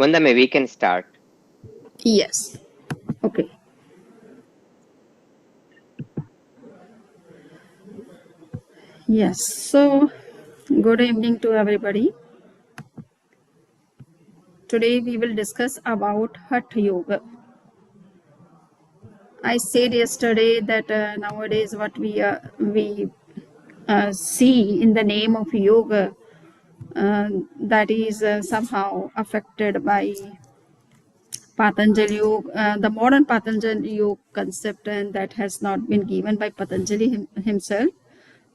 Vandame, we can start. Yes. Okay. Yes. So, good evening to everybody. Today we will discuss about Hatha Yoga. I said yesterday that nowadays what we see in the name of yoga that is somehow affected by Patanjali Yoga, the modern Patanjali Yoga concept, and that has not been given by Patanjali himself,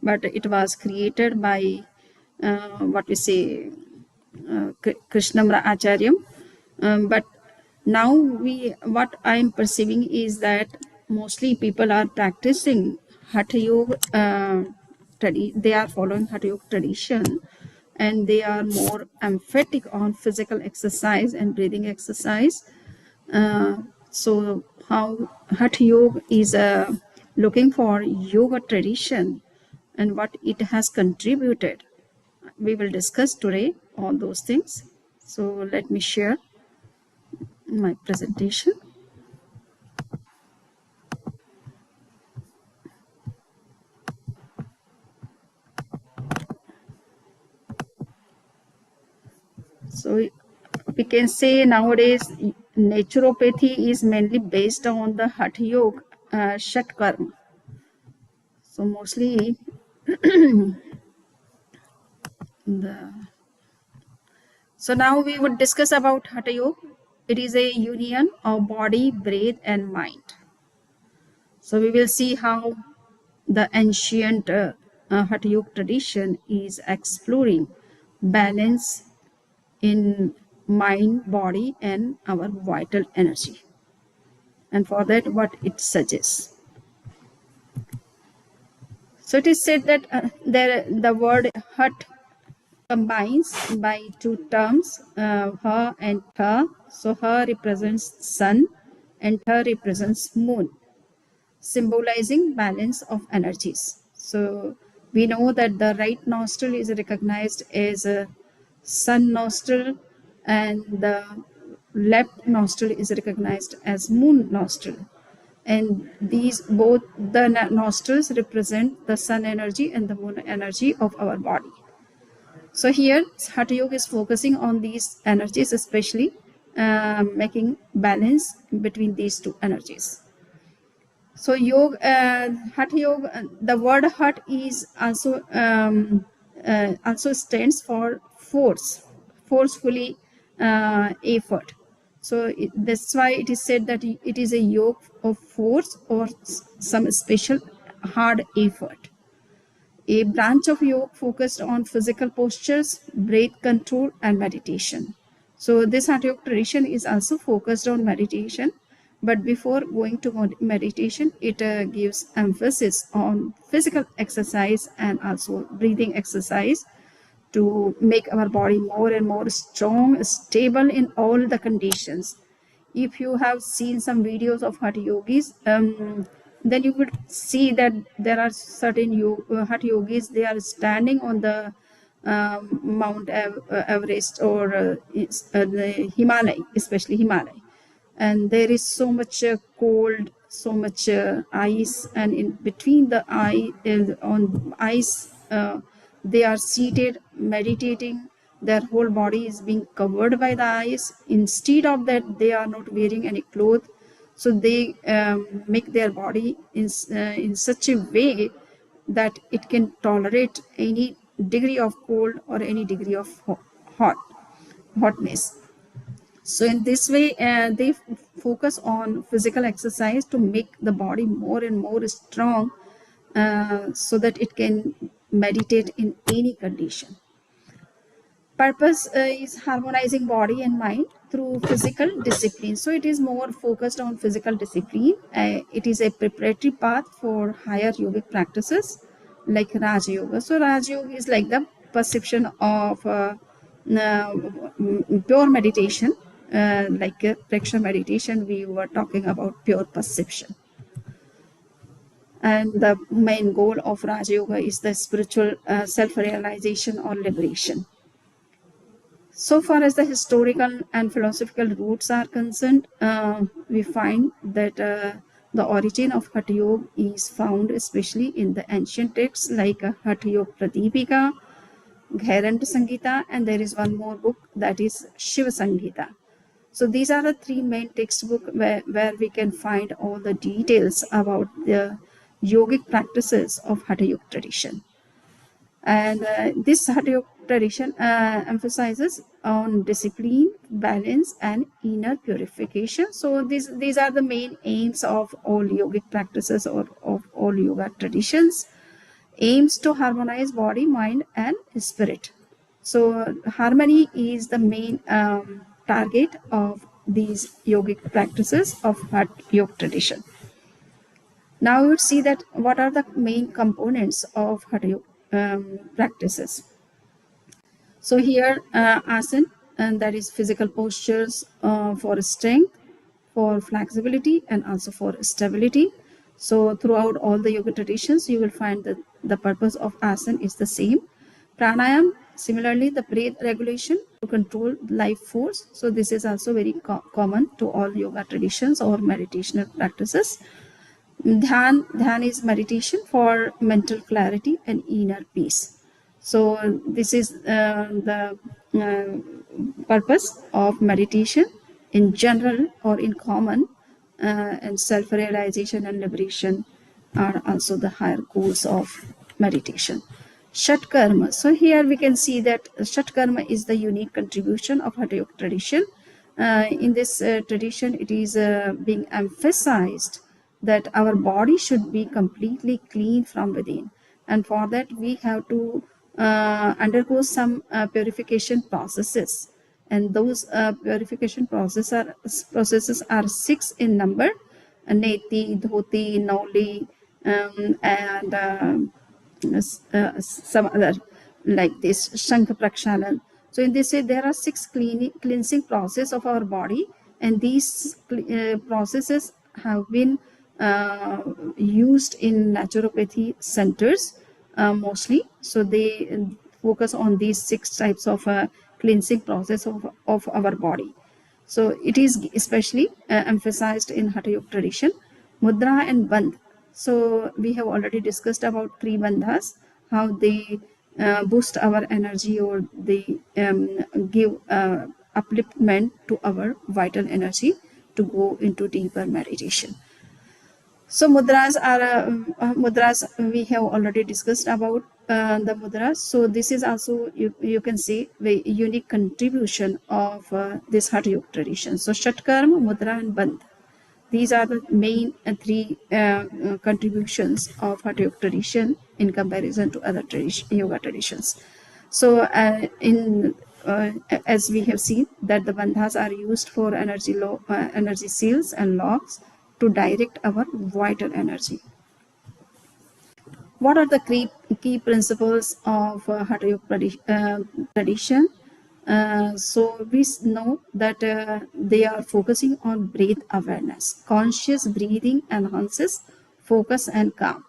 but it was created by what we say Krishnamra Acharyam. But now what I am perceiving is that mostly people are practicing Hatha Yoga. They are following Hatha Yoga tradition, and they are more emphatic on physical exercise and breathing exercise. So how Hatha Yoga is looking for yoga tradition and what it has contributed. We will discuss today all those things. So let me share my presentation. So we can say nowadays naturopathy is mainly based on the Hatha Yoga, Shatkarma. So mostly so now we would discuss about Hatha Yoga. It is a union of body, breath, and mind. So we will see how the ancient Hatha Yoga tradition is exploring balance in mind, body, and our vital energy. And for that, what it suggests. So it is said that the word Hat combines by two terms, Ha and Tha. So Ha represents sun and Tha represents moon, symbolizing balance of energies. So we know that the right nostril is recognized as a sun nostril and the left nostril is recognized as moon nostril. And these both the nostrils represent the sun energy and the moon energy of our body. So here Hatha Yoga is focusing on these energies, especially making balance between these two energies. So Hatha Yoga, the word Hat is also stands for forcefully effort. So that's why it is said that it is a yoga of force or some special hard effort. A branch of yoga focused on physical postures, breath control, and meditation. So this Hatha Yoga tradition is also focused on meditation. But before going to meditation, it gives emphasis on physical exercise and also breathing exercise to make our body more and more strong, stable in all the conditions. If you have seen some videos of Hatha Yogis, then you would see that there are certain Hatha Yogis, they are standing on the Mount Everest or the Himalaya, especially Himalaya. And there is so much cold, so much ice, and in between the on ice, they are seated, meditating. Their whole body is being covered by the ice. Instead of that, they are not wearing any clothes. So they make their body in such a way that it can tolerate any degree of cold or any degree of hotness. So in this way, they focus on physical exercise to make the body more and more strong so that it can meditate in any condition. Purpose is harmonizing body and mind through physical discipline. So it is more focused on physical discipline. It is a preparatory path for higher yogic practices like Raja Yoga. So Raja Yoga is like the perception of pure meditation, like Praksha meditation. We were talking about pure perception. And the main goal of Raja Yoga is the spiritual self-realization or liberation. So far as the historical and philosophical roots are concerned, we find that the origin of Hatha Yoga is found especially in the ancient texts like Hatha Yoga Pradipika, Ghairanta Sangita, and there is one more book that is Shiva Sangita. So these are the three main textbooks where we can find all the details about the yogic practices of Hatha Yoga tradition. And this Hatha Yoga tradition emphasizes on discipline, balance, and inner purification. So these are the main aims of all yogic practices or of all yoga traditions. Aims to harmonize body, mind, and spirit. So harmony is the main target of these yogic practices of Hatha Yoga tradition. Now we would see that what are the main components of Hatha Yoga practices. So here asana, and that is physical postures for strength, for flexibility, and also for stability. So throughout all the yoga traditions, you will find that the purpose of asana is the same. Pranayama, similarly, the breath regulation to control life force. So this is also very common to all yoga traditions or meditational practices. Dhyan is meditation for mental clarity and inner peace. So this is the purpose of meditation in general or in common, and self-realization and liberation are also the higher goals of meditation. Shatkarma. So here we can see that Shatkarma is the unique contribution of Hatha Yoga tradition. In this tradition, it is being emphasized that our body should be completely clean from within, and for that we have to undergo some purification processes, and those purification processes are 6 in number: neti, dhoti, nauli, and some other like this Shankh Prakshalan. So in this way, there are 6 cleansing process of our body, and these processes have been used in naturopathy centers mostly. So they focus on these 6 types of cleansing process of our body. So it is especially emphasized in Hatha Yoga tradition. Mudra and Bandh. So we have already discussed about 3 bandhas, how they boost our energy, or they give upliftment to our vital energy to go into deeper meditation. So mudras we have already discussed about the mudras. So this is also you can see the unique contribution of this Hatha Yoga tradition. So Shatkarma, Mudra, and Bandh. These are the main 3 contributions of Hatha Yoga tradition in comparison to other yoga traditions. So as we have seen that the bandhas are used for energy seals and locks to direct our vital energy. What are the key principles of Hatha Yoga tradition? So we know that they are focusing on breath awareness. Conscious breathing enhances focus and calm.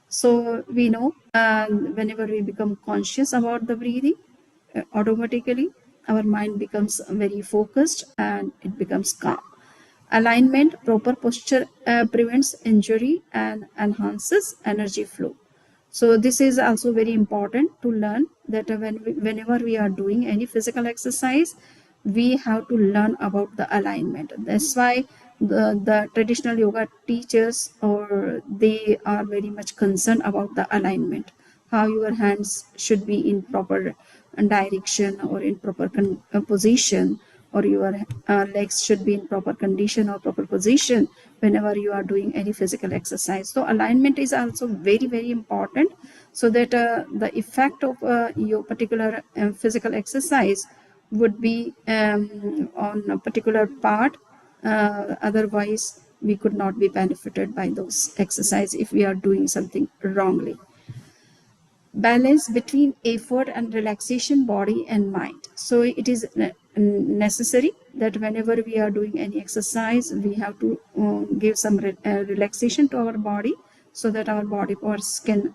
So we know whenever we become conscious about the breathing, automatically our mind becomes very focused and it becomes calm. Alignment, proper posture prevents injury and enhances energy flow. So this is also very important to learn that whenever we are doing any physical exercise, we have to learn about the alignment. That's why the traditional yoga teachers, or they are very much concerned about the alignment, how your hands should be in proper direction or in proper position, or your legs should be in proper condition or proper position whenever you are doing any physical exercise. So alignment is also very, very important, so that the effect of your particular physical exercise would be on a particular part. Otherwise we could not be benefited by those exercise if we are doing something wrongly. Balance between effort and relaxation, body and mind. So it is necessary that whenever we are doing any exercise, we have to give some relaxation to our body, so that our body parts can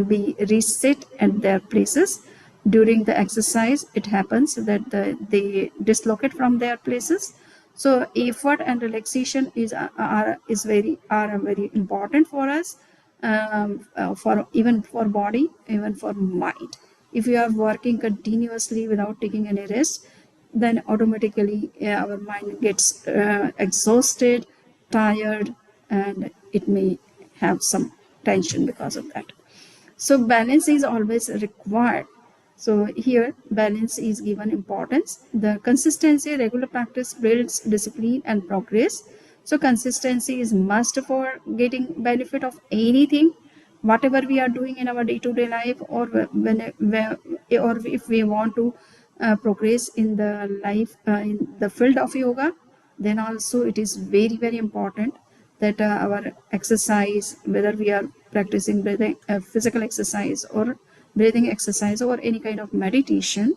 be reset at their places. during the exercise it happens that they dislocate from their places. So effort and relaxation are very important for us, for even for body, even for mind. If you are working continuously without taking any rest, then automatically our mind gets exhausted, tired, and it may have some tension because of that. So balance is always required. So here balance is given importance. The consistency, regular practice builds discipline and progress. So consistency is must for getting benefit of anything, whatever we are doing in our day-to-day life, or or if we want to progress in the life, in the field of yoga, then also it is very important that our exercise, whether we are practicing breathing, physical exercise or breathing exercise or any kind of meditation,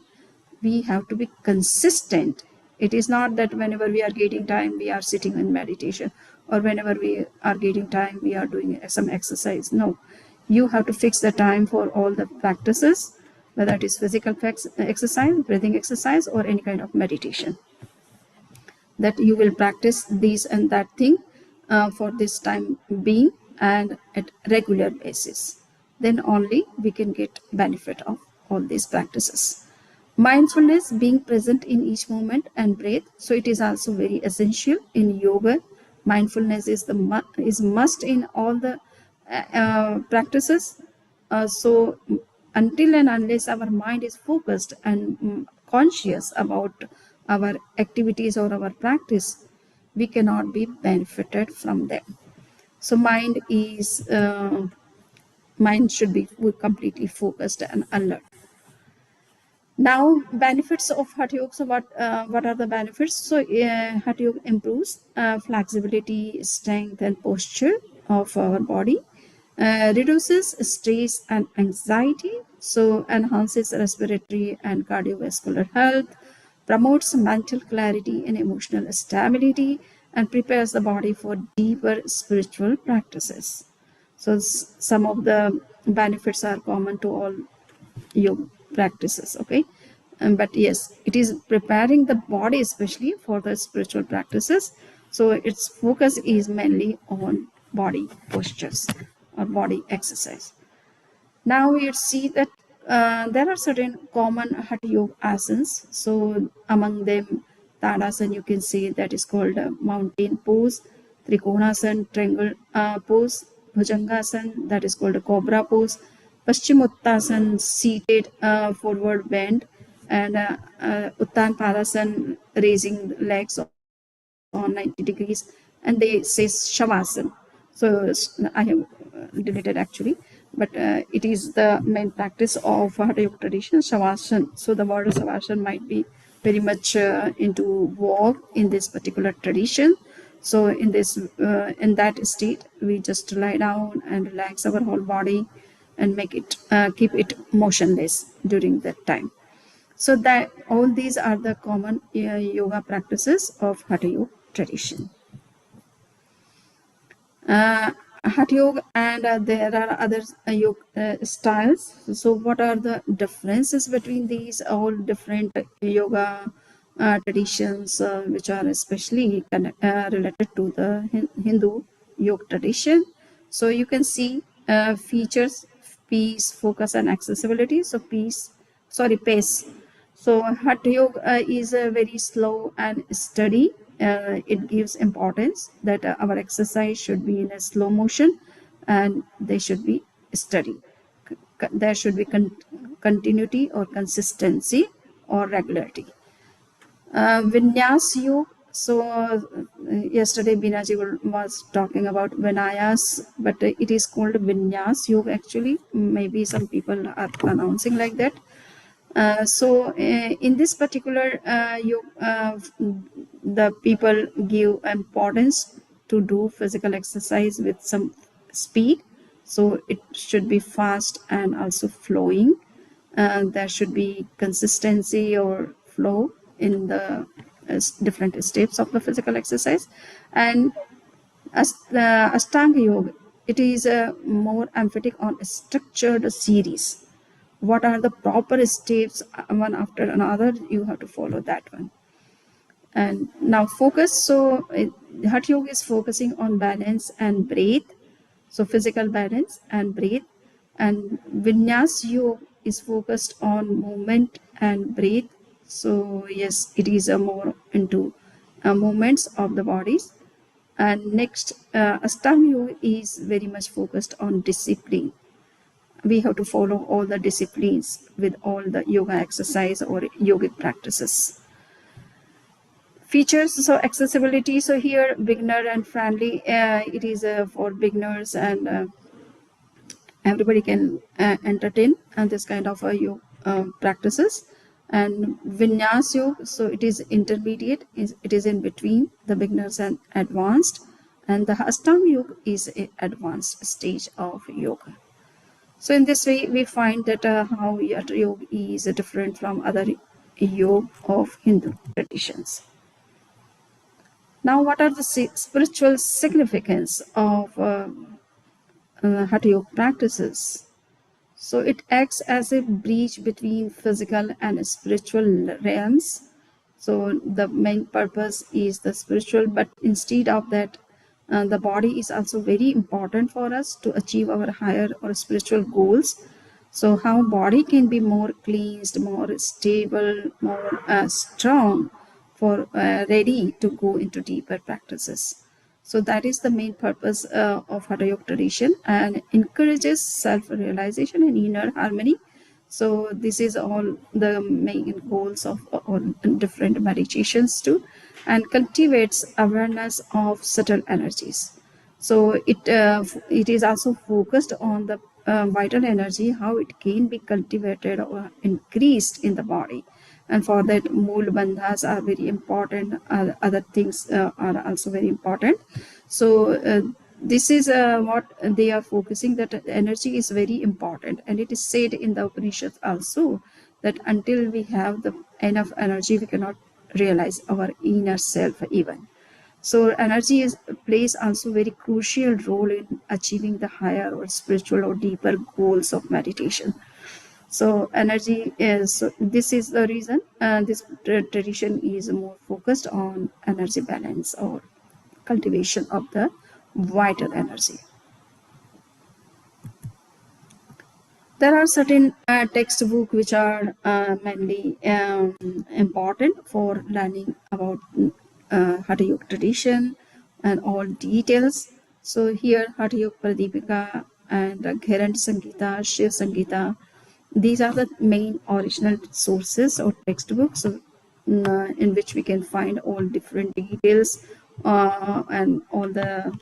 we have to be consistent. It is not that whenever we are getting time we are sitting in meditation, or whenever we are getting time we are doing some exercise. No, you have to fix the time for all the practices, whether it is physical exercise, breathing exercise, or any kind of meditation, that you will practice these and that thing for this time being and at regular basis. Then only we can get benefit of all these practices. Mindfulness, being present in each moment and breath. So it is also very essential in yoga. Mindfulness is is must in all the practices. So until and unless our mind is focused and conscious about our activities or our practice, we cannot be benefited from them. So mind should be completely focused and alert. Now, benefits of Hatha Yoga. So what are the benefits? So Hatha Yoga improves flexibility, strength, and posture of our body, reduces stress and anxiety, so enhances respiratory and cardiovascular health, promotes mental clarity and emotional stability, and prepares the body for deeper spiritual practices. So some of the benefits are common to all yoga practices. Okay. But yes, it is preparing the body especially for the spiritual practices. So its focus is mainly on body postures or body exercise. Now we see that there are certain common Hatha Yoga asanas. So among them, Tadasana, you can see that is called mountain pose, Trikonasana, triangle pose, Bhujangasana, that is called a cobra pose, Paschimottanasana, seated forward bend, and Uttan Padasana, raising legs on 90 degrees, and they say Shavasana. So I have deleted actually, but it is the main practice of Hatha Yoga tradition, Shavasana. So the word Shavasana might be very much into vogue in this particular tradition. So in that state, we just lie down and relax our whole body and keep it motionless during that time. So that all these are the common yoga practices of Hatha Yoga tradition. Hatha Yoga, and there are other yoga styles. So what are the differences between these all different yoga traditions, which are especially related to the Hindu yoga tradition? So you can see features: peace, focus, and accessibility. So pace. So Hatha Yoga is very slow and steady. It gives importance that our exercise should be in a slow motion and they should be steady. There should be continuity or consistency or regularity. Vinyas Yoga. So yesterday Bina ji was talking about Vinayas, but it is called Vinyas Yoga actually. Maybe some people are pronouncing like that. So in this particular the people give importance to do physical exercise with some speed. So it should be fast and also flowing. There should be consistency or flow in the different steps of the physical exercise. And as the Ashtanga Yoga, it is more emphatic on a structured series what are the proper steps, one after another, you have to follow that one. And now focus. So Hatha Yoga is focusing on balance and breath. So physical balance and breath. And Vinyas Yoga is focused on movement and breath. So yes, it is a more into movements of the bodies. And next, Ashtanga Yoga is very much focused on discipline. We have to follow all the disciplines with all the yoga exercise or yogic practices. Features, so accessibility. So here, beginner and friendly. It is for beginners, and everybody can entertain and this kind of yoga practices. And Vinyas Yoga, so it is intermediate. It is in between the beginners and advanced. And the Ashtanga Yoga is an advanced stage of yoga. So in this way, we find that how Hatha Yoga is different from other yoga of Hindu traditions. Now, what are the spiritual significance of Hatha Yoga practices? So it acts as a bridge between physical and spiritual realms. So the main purpose is the spiritual, but instead of that, the body is also very important for us to achieve our higher or spiritual goals. So how body can be more cleansed, more stable, more strong, for ready to go into deeper practices. So that is the main purpose of Hatha Yoga tradition, and encourages self-realization and inner harmony. So this is all the main goals of all different meditations too, and cultivates awareness of subtle energies. So it is also focused on the vital energy, how it can be cultivated or increased in the body. And for that, mool bandhas are very important. Other things are also very important. So this is what they are focusing, that energy is very important. And it is said in the Upanishads also that until we have the enough energy, we cannot realize our inner self even. So energy plays also very crucial role in achieving the higher or spiritual or deeper goals of meditation. So energy is, so this is the reason this tradition is more focused on energy balance or cultivation of the vital energy. There are certain textbooks which are mainly important for learning about Hatha Yoga tradition and all details. So here Hatha Yoga Pradipika and Gherand Sangita, Shiv Sangita, these are the main original sources or textbooks in which we can find all different details and all the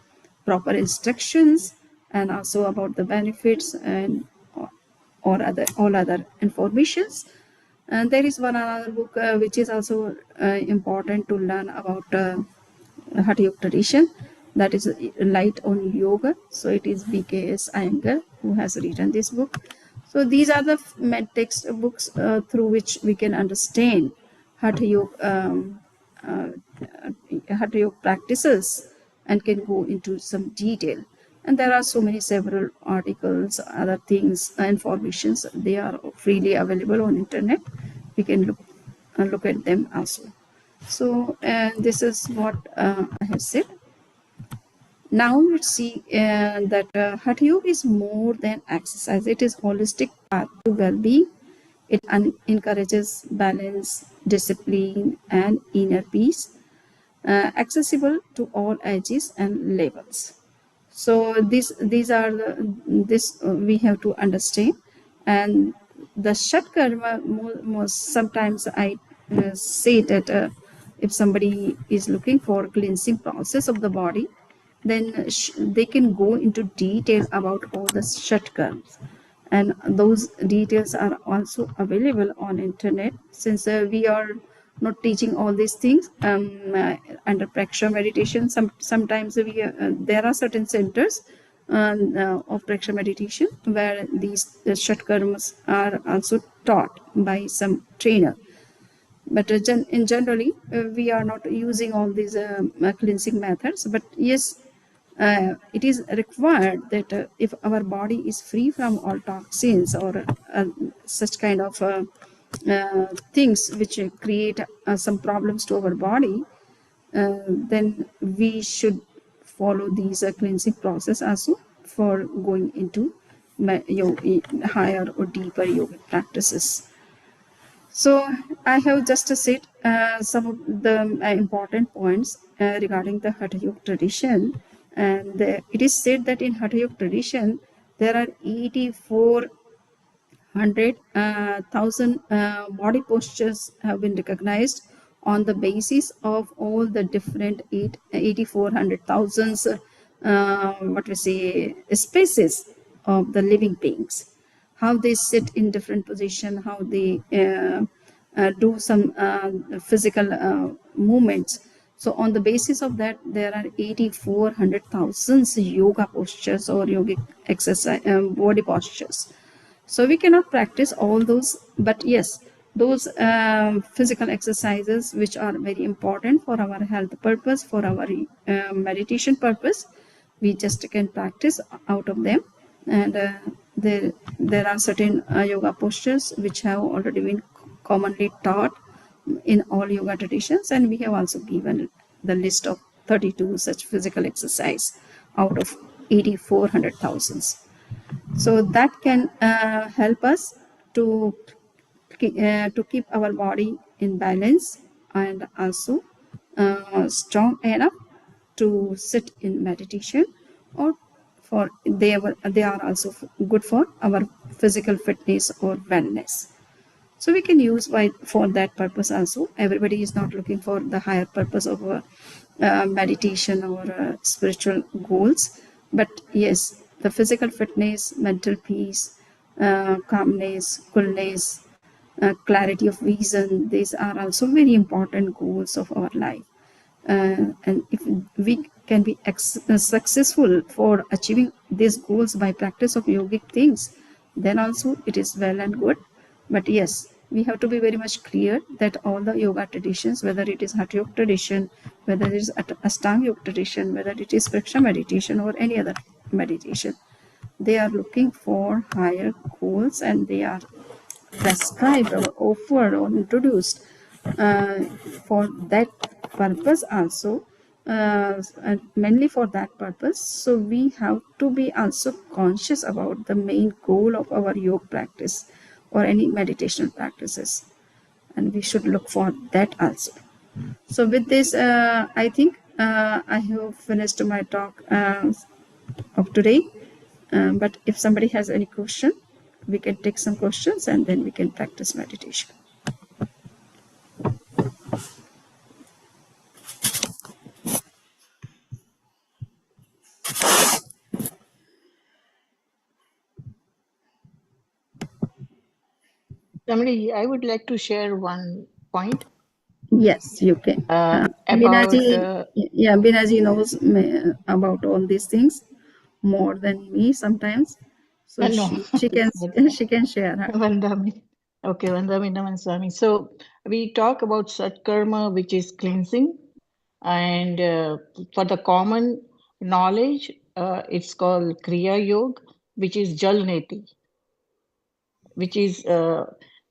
proper instructions, and also about the benefits and or other all other informations. And there is one another book which is also important to learn about Hatha Yoga tradition, that is Light on Yoga. So it is BKS Iyengar who has written this book. So these are the textbooks through which we can understand Hatha Yoga, Hatha Yoga practices, and can go into some detail. And there are so many several articles, other things, informations. They are freely available on internet. We can look at them also. So this is what I have said. Now let's see that Hatha Yoga is more than exercise. It is holistic path to well-being. It encourages balance, discipline, and inner peace, accessible to all ages and levels. So these are this we have to understand. And the Shatkarma, most sometimes I say that if somebody is looking for cleansing process of the body, then they can go into detail about all the Shatkarmas, and those details are also available on internet. Since we are not teaching all these things under Praksha meditation, sometimes there are certain centers of Praksha meditation where these Shatkarmas are also taught by some trainer. But in generally, we are not using all these cleansing methods. But yes, it is required that if our body is free from all toxins or such kind of things which create some problems to our body, then we should follow these cleansing process also for going into higher or deeper yoga practices. So I have just said some of the important points regarding the Hatha Yoga tradition. And it is said that in Hatha Yoga tradition, there are 84,000 body postures have been recognized on the basis of all the different 84,000 what we say species of the living beings, how they sit in different position, how they do some physical movements. So on the basis of that, there are 84,000 yoga postures or yogic exercise body postures. So we cannot practice all those, but yes, those physical exercises which are very important for our health purpose, for our meditation purpose, we just can practice out of them. And there are certain yoga postures which have already been commonly taught in all yoga traditions, and we have also given the list of 32 such physical exercise out of 84,000. So that can help us to keep our body in balance and also strong enough to sit in meditation, or for they are also good for our physical fitness or wellness. So we can use for that purpose also. Everybody is not looking for the higher purpose of meditation or spiritual goals, but yes, the physical fitness, mental peace, calmness, coolness, clarity of vision, these are also very important goals of our life. And if we can be successful for achieving these goals by practice of yogic things, then also it is well and good. But yes, we have to be very much clear that all the yoga traditions, whether it is Hatha Yoga tradition, whether it is Ashtanga Yoga tradition, whether it is Vriksha meditation or any other meditation, they are looking for higher goals, and they are prescribed or offered or introduced for that purpose also, and mainly for that purpose. So we have to be also conscious about the main goal of our yoga practice or any meditation practices, and we should look for that also. So with this, I think I have finished my talk of today. But if somebody has any question, we can take some questions and then we can practice meditation. Samani, I would like to share one point Yes, you can. about. Binaji knows about all these things more than me sometimes. So No, she can it's not she can share her. Vandami. Okay, Vandami Naman Swami. So we talk about Shatkarma, which is cleansing, and for the common knowledge, it's called Kriya Yoga, which is Jal Neti, which is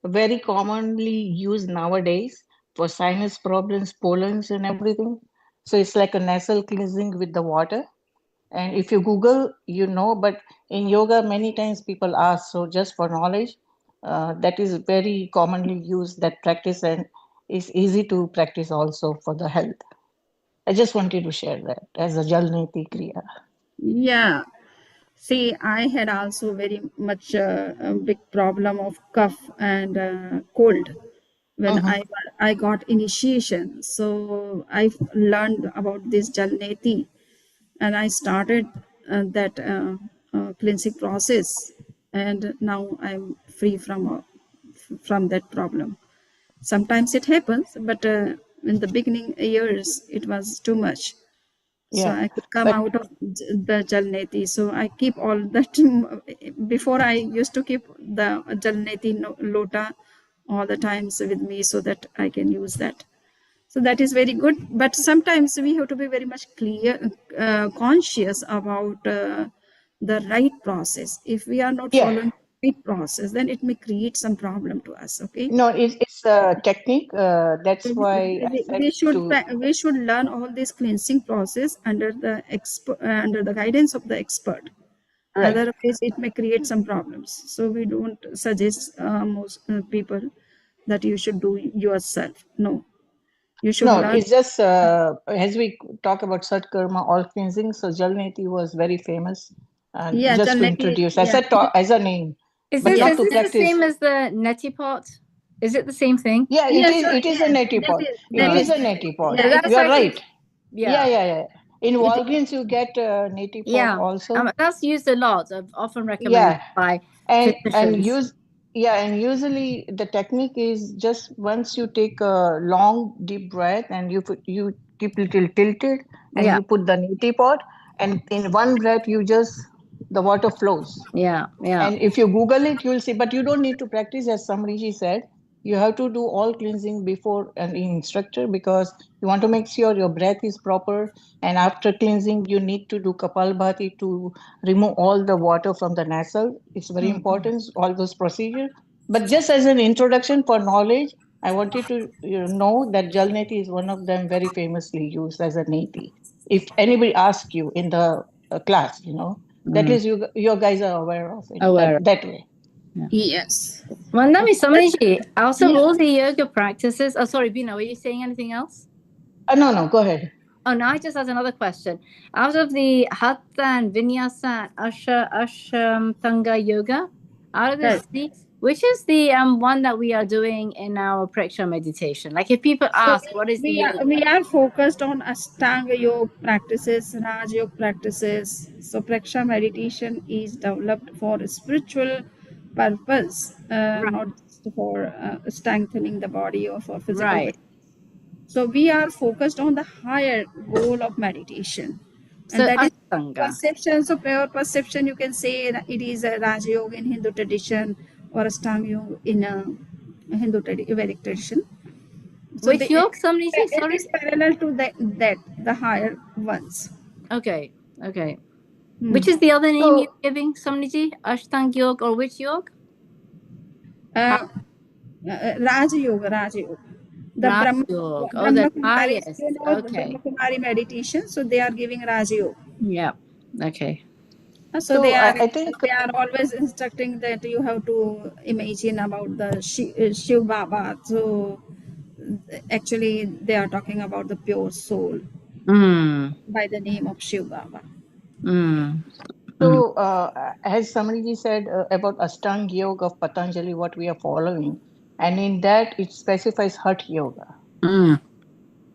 very commonly used nowadays for sinus problems, pollens, and everything. So it's like a nasal cleansing with the water. And if you Google, you know, but in yoga, many times people ask, so just for knowledge, that is very commonly used, that practice, and is easy to practice also for the health. I just wanted to share that as a Jalneti Kriya. Yeah. See, I had also very much a big problem of cough and cold when Mm-hmm. I got initiation. So I learned about this Jalneti, and I started that cleansing process, and now I'm free from that problem. Sometimes it happens, but in the beginning years it was too much, so Yeah. I could come But out of the Jalneti. So I keep all that. Before, I used to keep the Jalneti lota all the times with me so that I can use that. So that is very good, but sometimes we have to be very much clear, conscious about the right process. If we are not Yeah. following the right process, then it may create some problem to us. Okay. No, it's a technique. That's So why I said to. we should learn all this cleansing process under the under the guidance of the expert. Right. Otherwise, it may create some problems. So we don't suggest most people that you should do yourself. No, you should No, learn. it's just as we talk about Shatkarma, all cleansing. So Jalneti was very famous, Yeah, just to Jalneti. introduce Yeah, as a name, Is but this yes, not is to this the practice. same as the neti pot? Is it the same thing? Yeah, it yeah. is. So It is a yeah, neti pot. It that Oh, is is a neti pot. so yeah. It that's is You are why right. Yeah, yeah. yeah, yeah. In It, Walgreens, you get neti pot yeah. also. That's used a lot. I've often recommended Yeah, by and physicians. use yeah, and usually the technique is just once you take a long deep breath and you keep little tilted and Yeah. you put the neti pot and in one breath you just the water flows. Yeah. Yeah. And if you Google it, you'll see, but you don't need to practice, as Samriji said. You have to do all cleansing before an instructor because you want to make sure your breath is proper. And after cleansing, you need to do Kapalbhati to remove all the water from the nasal. It's very important, all those procedures. But just as an introduction for knowledge, I want you to know that Jalneti is one of them very famously used as a neti. If anybody asks you in the class, that Mm. least you guys are aware of it Aware. that way. Yes. Mandami But Samaniji, out of yeah. all the yoga practices, oh sorry, Bina, were you saying anything else? No, go ahead. Oh no, I just asked another question. Out of the Hatha and Vinyasa and Ashtanga yoga, out of Right. this three, which is the one that we are doing in our Preksha meditation? Like if people So ask, what is the yoga? we are focused on Ashtanga yoga practices, Raj yoga practices. So Praksha meditation is developed for a spiritual purpose, Right, not just for strengthening the body or for physical. right. So we are focused on the higher goal of meditation, and So that is Ashtanga. perception. So pure perception, you can say that it is a Raj yoga in Hindu tradition or Ashtanga yoga in a Vedic tradition. So Which yoga, Samaniji? it Sorry. is parallel to that the higher ones. Okay, okay. Hmm. Which is the other name you're So, giving, Samaniji? Ashtanga yoga or which yoga? Uh, Raj Yoga. The Raj yoga. Oh, Brahma the Kumaris, highest. you know, the Brahma Okay. Kumari meditation. So they are giving Raj Yoga. Yeah. Okay. So so I think they are always instructing that you have to imagine about the Shiv Baba. So actually, they are talking about the pure soul Mm. by the name of Shiv Baba. Mm. Mm. so. As Samariji said about Ashtanga Yoga of Patanjali, what we are following, and in that it specifies Hatha Yoga. Mm.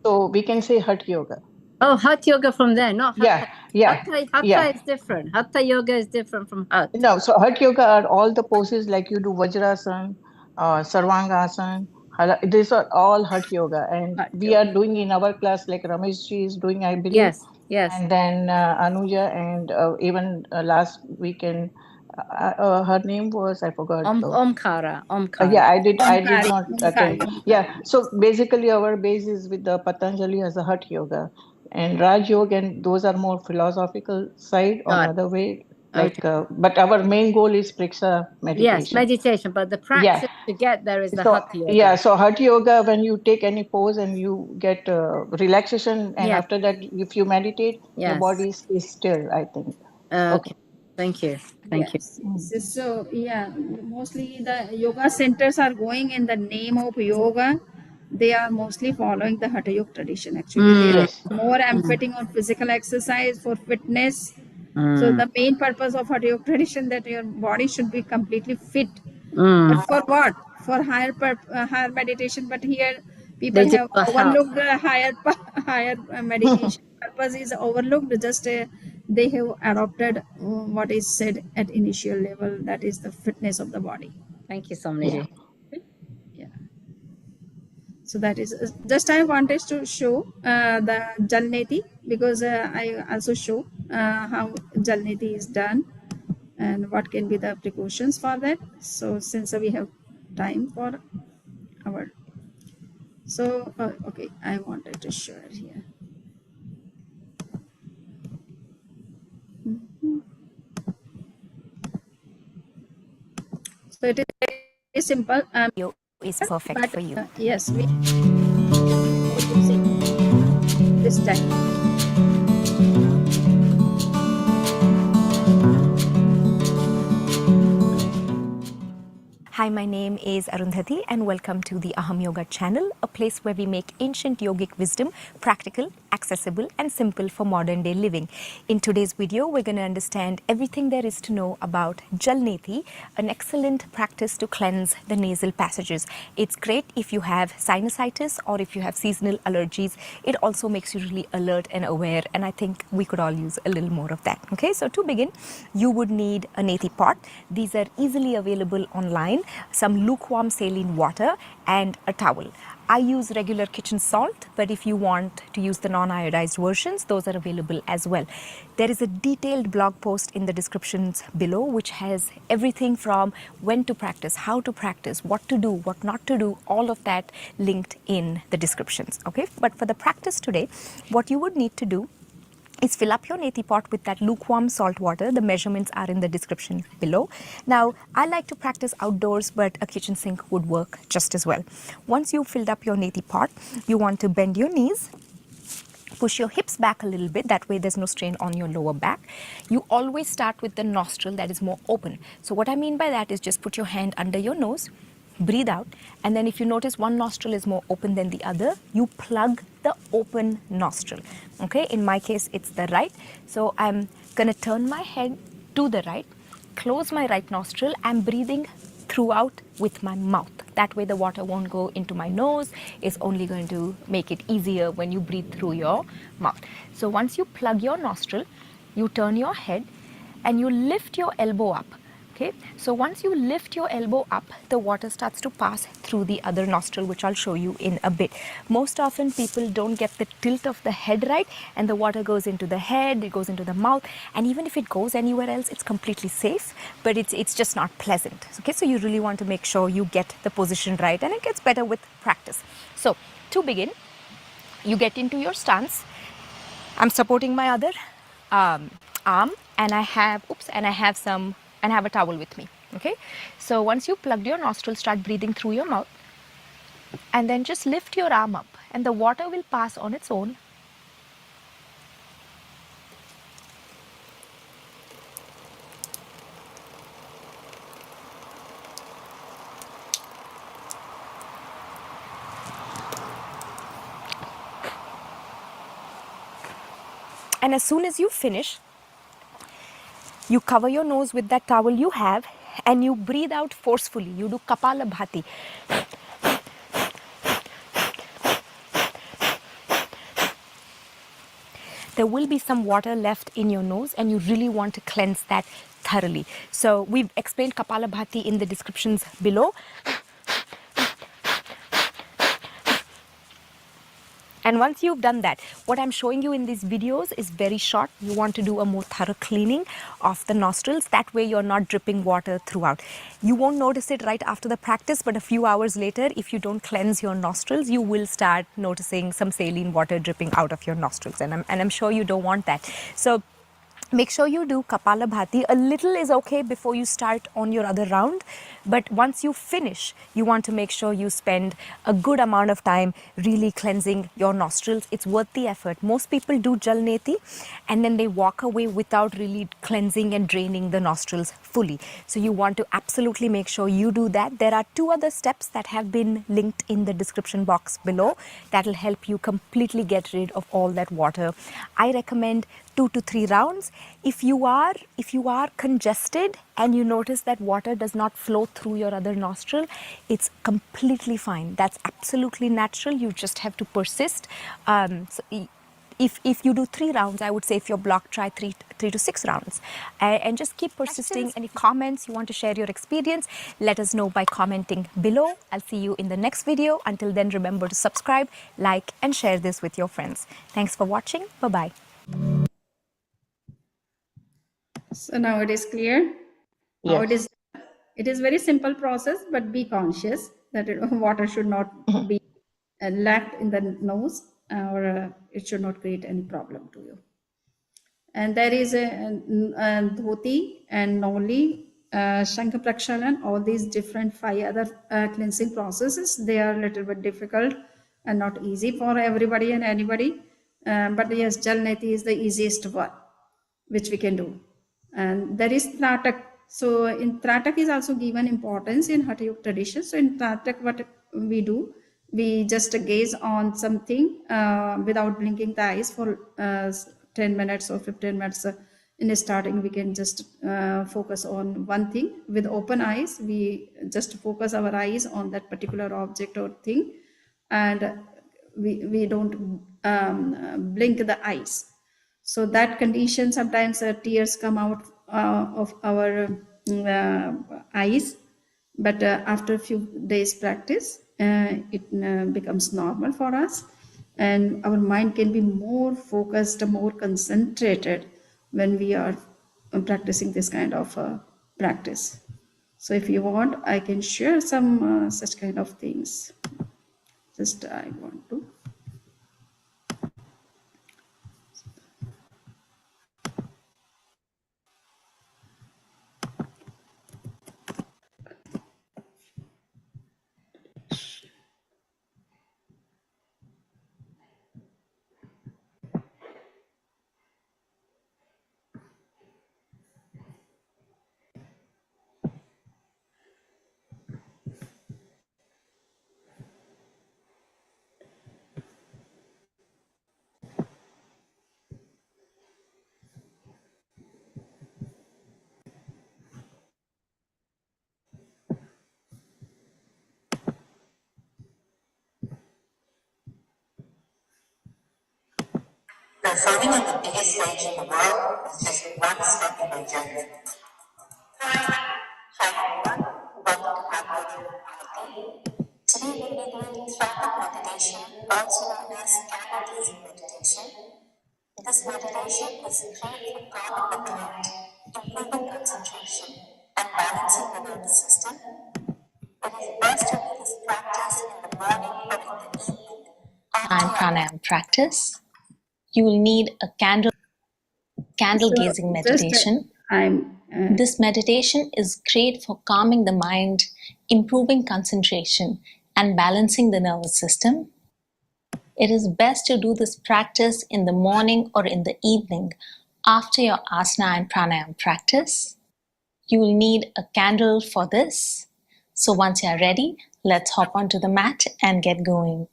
So we can say Hatha Yoga. Oh, Hatha yoga from there, not Yeah, Hatha. yeah, Hatha yeah. is different. Hatha yoga is different from Hatha. No, so Hatha Yoga are all the poses like you do Vajrasan, Sarvangasana. These are all Hatha Yoga, and Hatha we yoga. are doing in our class like Ramesh ji is doing, I believe, Yes, yes. and then Anuja, and even last weekend, her name was I forgot though. Omkara. Omkara. Yeah, I did Omkari, not Omkari, attend. Omkari. Yeah, so basically our base is with the Patanjali as a Hatha Yoga, and Raj Yoga, and those are more philosophical side on Got other way. it. Okay. But our main goal is Priksha Yes, meditation. meditation, but the Yeah. practice to get there is the So Hatha yeah, yoga. so Hatha Yoga, when you take any pose and you get relaxation, and Yes, after that, if you meditate, your yes. body is still, I think. Okay. Okay. Thank you. Thank you. Yes, Mm. yes. So yeah, mostly the yoga centers are going in the name of yoga. They are mostly following the Hatha Yoga tradition. Actually, they are Mm, Yes. more mm, emphatic on physical exercise for fitness. So mm, the main purpose of Hatha Yoga tradition that your body should be completely fit. But mm. for what? For higher meditation. But here They people do have for health. overlooked the higher meditation purpose is overlooked. Just they have adopted what is said at initial level, that is the fitness of the body. Thank you, Yeah. Samniji. Yeah. So that is just I wanted to show the Jalneti because I also show how Jalneti is done and what can be the precautions for that. So since we have time for our So, okay, I wanted to share here. So it is very simple. Is perfect for you. Yes, we using this time. Hi, my name is Arundhati and welcome to the Aham Yoga channel, a place where we make ancient yogic wisdom practical, accessible and simple for modern day living. In today's video, we're going to understand everything there is to know about Jalneti, an excellent practice to cleanse the nasal passages. It's great if you have sinusitis or if you have seasonal allergies. It also makes you really alert and aware, and I think we could all use a little more of that. Okay, so to begin, you would need a neti pot. These are easily available online. Some lukewarm saline water and a towel. I use regular kitchen salt, but if you want to use the non-iodized versions, those are available as well. There is a detailed blog post in the descriptions below which has everything from when to practice, how to practice, what to do, what not to do, all of that linked in the descriptions. Okay, but for the practice today, what you would need to do is fill up your neti pot with that lukewarm salt water. The measurements are in the description below. Now, I like to practice outdoors, but a kitchen sink would work just as well. Once you've filled up your neti pot, you want to bend your knees, push your hips back a little bit, that way there's no strain on your lower back. You always start with the nostril that is more open. So what I mean by that is just put your hand under your nose, breathe out, and then if you notice one nostril is more open than the other, you plug the open nostril. Okay, in my case it's the right, so I'm gonna turn my head to the right, close my right nostril, I'm breathing throughout with my mouth. That way the water won't go into my nose. It's only going to make it easier when you breathe through your mouth. So once you plug your nostril, you turn your head and you lift your elbow up. Okay, so once you lift your elbow up, the water starts to pass through the other nostril, which I'll show you in a bit. Most often people don't get the tilt of the head right, and the water goes into the head, it goes into the mouth, and even if it goes anywhere else, it's completely safe, but it's just not pleasant. Okay, so you really want to make sure you get the position right, and it gets better with practice. So to begin, you get into your stance. I'm supporting my other arm, and I have a towel with me. Okay, so once you plugged your nostril, start breathing through your mouth, and then just lift your arm up, and the water will pass on its own. And as soon as you finish, you cover your nose with that towel you have, and you breathe out forcefully. You do Kapalabhati. There will be some water left in your nose, and you really want to cleanse that thoroughly. So we've explained Kapalabhati in the descriptions below. And once you've done that, what I'm showing you in these videos is very short. You want to do a more thorough cleaning of the nostrils. That way you're not dripping water throughout. You won't notice it right after the practice, but a few hours later, if you don't cleanse your nostrils, you will start noticing some saline water dripping out of your nostrils. And I'm sure you don't want that. So make sure you do Kapalabhati. A little is okay before you start on your other round, but once you finish, you want to make sure you spend a good amount of time really cleansing your nostrils. It's worth the effort. Most people do Jalneti and then they walk away without really cleansing and draining the nostrils fully. So you want to absolutely make sure you do that. There are 2 other steps that have been linked in the description box below that will help you completely get rid of all that water. I recommend 2 to 3 rounds. If you are congested and you notice that water does not flow through your other nostril, it's completely fine. That's absolutely natural. You just have to persist. If you do 3 rounds, I would say if you're blocked, try 3 to 6 rounds, and just keep persisting. Any comments you want to share your experience, let us know by commenting below. I'll see you in the next video. Until then, remember to subscribe, like, and share this with your friends. Thanks for watching. Bye-bye. So now it is clear how it is. It is very simple process, but be conscious that water should not be lacked in the nose, or it should not create any problem to you. And there is a dhoti and noli, shankha prakshalan, all these different 5 other cleansing processes. They are a little bit difficult and not easy for everybody and anybody. But yes, Jal Neti is the easiest one, which we can do. And there is Tratak. So in Tratak is also given importance in Hatha Yoga tradition. So in Tratak, what we do, we just gaze on something without blinking the eyes for 10 minutes or 15 minutes. In the starting, we can just focus on one thing with open eyes. We just focus our eyes on that particular object or thing, and we don't blink the eyes. So that condition, sometimes tears come out of our eyes, but after a few days practice, it becomes normal for us, and our mind can be more focused, more concentrated when we are practicing this kind of practice. So if you want, I can share some such kind of things. Just I want to. Performing on the biggest stage in the world is just one step in my journey. Hi everyone, welcome to Hatha Yoga. Today we'll be doing traffic meditation, also known as candle gazing meditation. This meditation is great for calming the mind, improving concentration, and balancing the nervous system. It is best to do this practice in the morning or in the evening. And pranayama practice. You will need a candle gazing meditation. This meditation is great for calming the mind, improving concentration, and balancing the nervous system. It is best to do this practice in the morning or in the evening after your asana and pranayama practice. You will need a candle for this. So once you are ready, let's hop onto the mat and get going.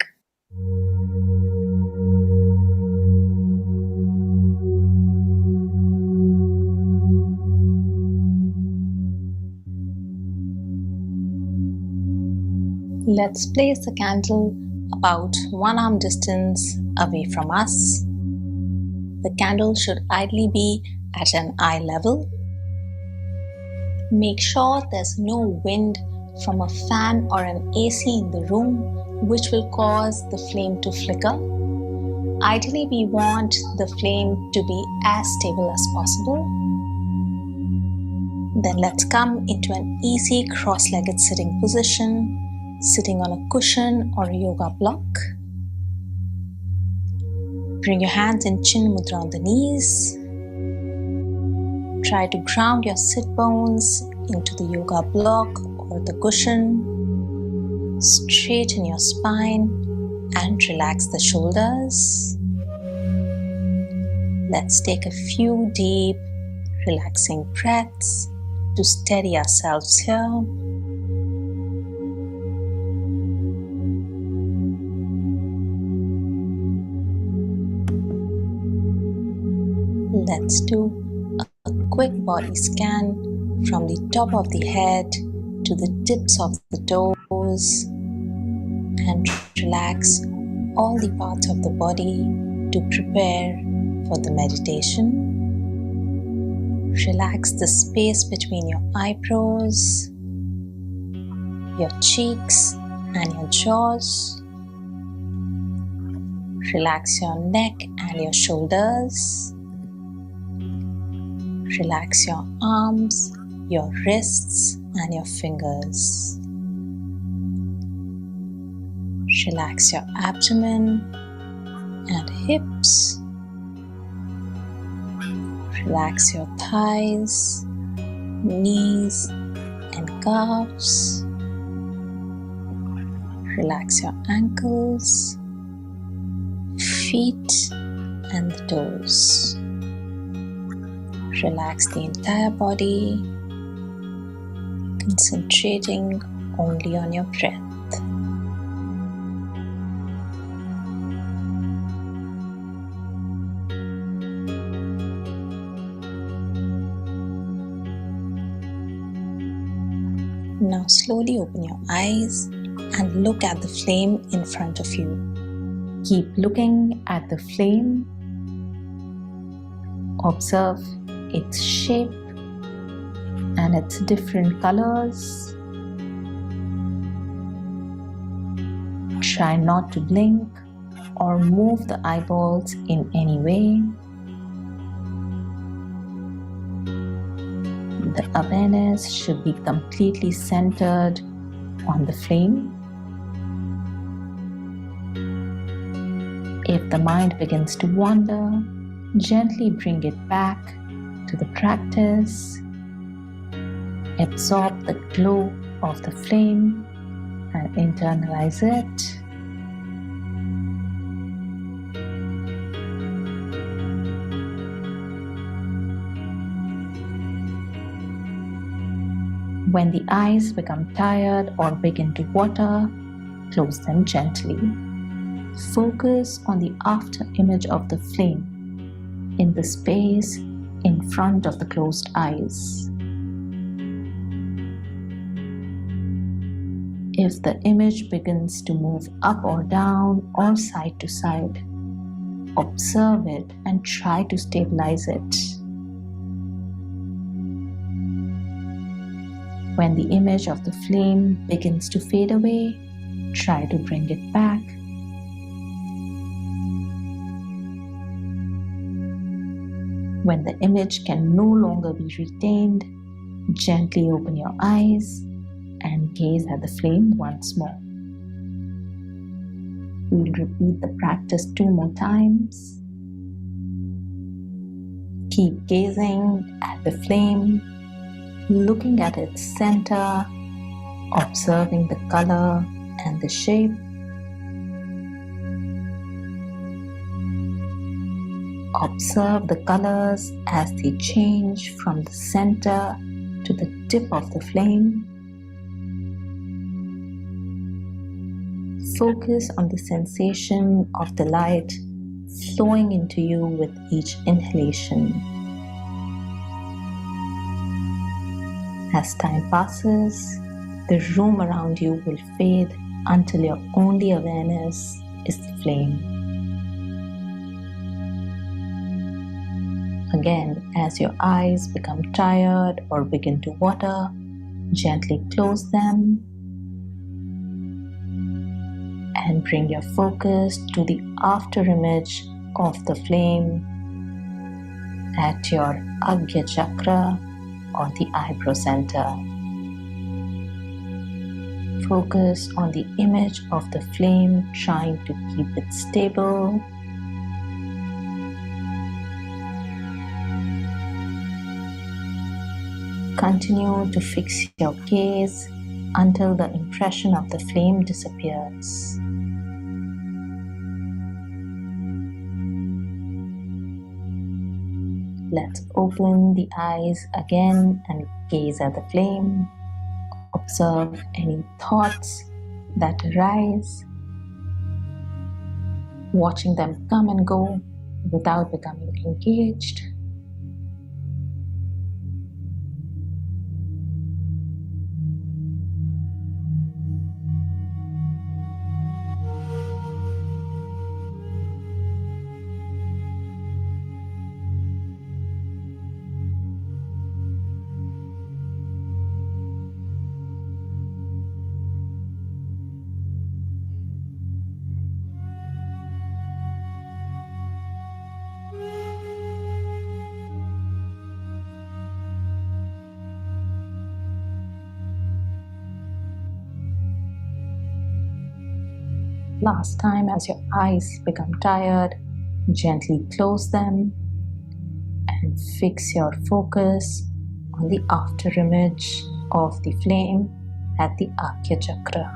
Let's place the candle about 1 arm distance away from us. The candle should ideally be at an eye level. Make sure there's no wind from a fan or an AC in the room, which will cause the flame to flicker. Ideally, we want the flame to be as stable as possible. Then let's come into an easy cross-legged sitting position, sitting on a cushion or a yoga block. Bring your hands in chin mudra on the knees. Try to ground your sit bones into the yoga block or the cushion. Straighten your spine and relax the shoulders. Let's take a few deep, relaxing breaths to steady ourselves here. Let's do a quick body scan from the top of the head to the tips of the toes, and relax all the parts of the body to prepare for the meditation. Relax the space between your eyebrows, your cheeks and your jaws. Relax your neck and your shoulders. Relax your arms, your wrists and your fingers. Relax your abdomen and hips. Relax your thighs, knees, and calves. Relax your ankles, feet, and the toes. Relax the entire body, concentrating only on your breath. Now slowly open your eyes and look at the flame in front of you. Keep looking at the flame. Observe its shape and its different colors. Try not to blink or move the eyeballs in any way. The awareness should be completely centered on the flame. If the mind begins to wander, gently bring it back to the practice. Absorb the glow of the flame and internalize it. When the eyes become tired or begin to water, close them gently. Focus on the after image of the flame in the space in front of the closed eyes. If the image begins to move up or down or side to side, observe it and try to stabilize it. When the image of the flame begins to fade away, try to bring it back. When the image can no longer be retained, gently open your eyes and gaze at the flame once more. We'll repeat the practice 2 more times. Keep gazing at the flame, looking at its center, observing the color and the shape. Observe the colors as they change from the center to the tip of the flame. Focus on the sensation of the light flowing into you with each inhalation. As time passes, the room around you will fade until your only awareness is the flame. Again, as your eyes become tired or begin to water, gently close them and bring your focus to the after image of the flame at your Agya chakra or the eyebrow center. Focus on the image of the flame, trying to keep it stable. Continue to fix your gaze until the impression of the flame disappears. Let's open the eyes again and gaze at the flame. Observe any thoughts that arise, watching them come and go without becoming engaged. Last time, as your eyes become tired, gently close them and fix your focus on the after image of the flame at the Akya Chakra.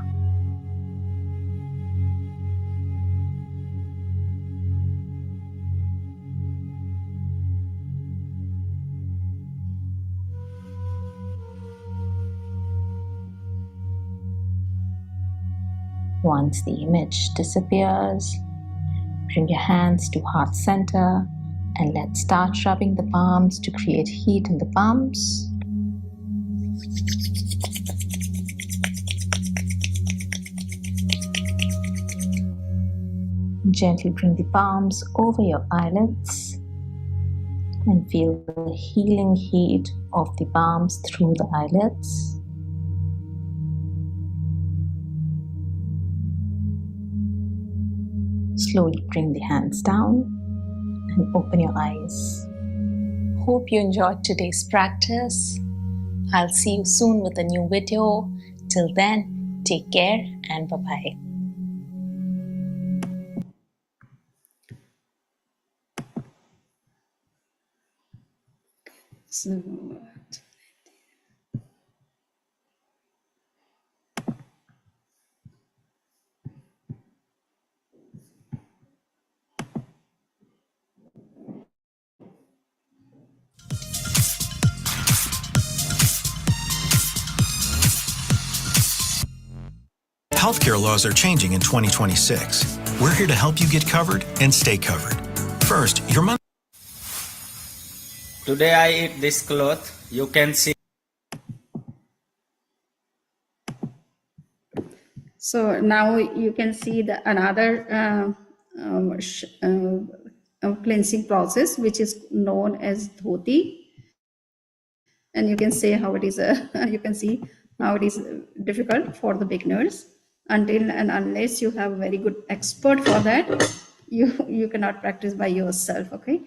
Once the image disappears, bring your hands to heart center and let's start rubbing the palms to create heat in the palms. Gently bring the palms over your eyelids and feel the healing heat of the palms through the eyelids. Slowly bring the hands down and open your eyes. Hope you enjoyed today's practice. I'll see you soon with a new video. Till then, take care and bye-bye. So, Healthcare laws are changing in 2026. We're here to help you get covered and stay covered. First, your month. Today I eat this cloth. You can see. so now you can see the another cleansing process, which is known as dhoti. And you can say how it is you can see how it is difficult for the beginners. Until and unless you have a very good expert for that, you cannot practice by yourself. Okay,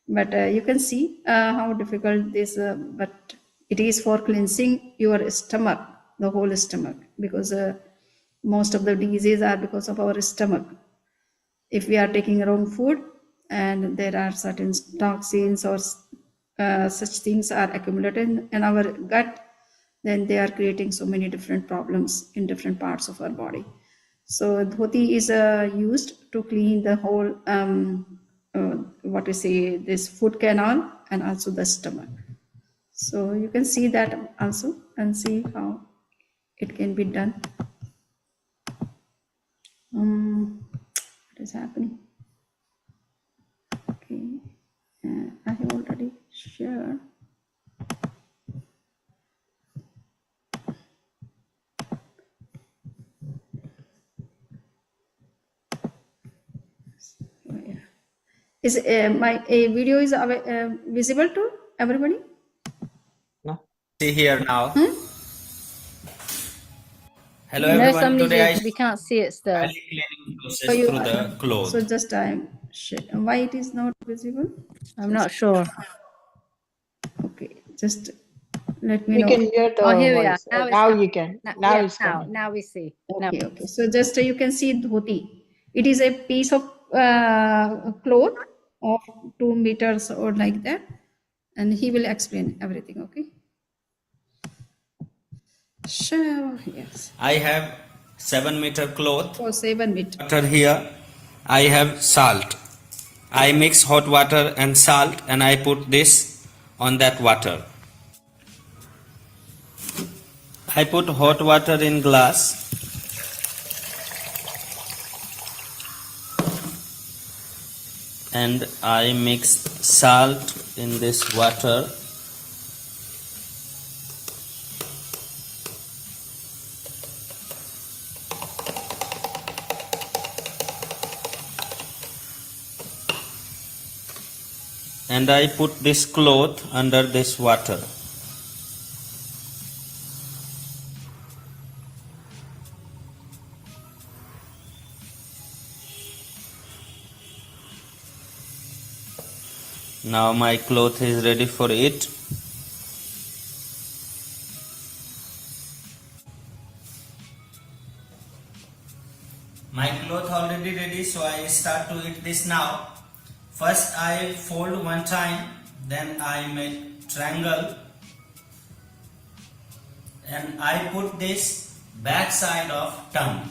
but you can see how difficult this but it is for cleansing your stomach, the whole stomach, because most of the diseases are because of our stomach. If we are taking wrong food and there are certain toxins or such things are accumulated in our gut, then they are creating so many different problems in different parts of our body. So dhoti is used to clean the whole what we say, this food canal and also the stomach. So you can see that also and see how it can be done. What is happening? Okay, I have already shared. Is my video is visible to everybody? See here now. Hello No, everyone. somebody Today I we can't see it still. daily cleaning process through the cloth. So just why it is not visible? I'm not sure. Okay, just let me We know. can hear the Oh, here we are. voice. Now it's Now coming. you can. Now it's coming. Now we see. Okay, okay. So just you can see dhoti. It is a piece of cloth of 2 meters or like that, and he will explain everything. Okay. So yes, I have 7-meter cloth. for 7 meters. Water here. I have salt. I mix hot water and salt and I put this on that water. I put hot water in glass. And I mix salt in this water. And I put this cloth under this water. Now my cloth is ready for it. My cloth ready, so I start to eat this now. First I fold one time, then I make triangle, and I put this back side of tongue.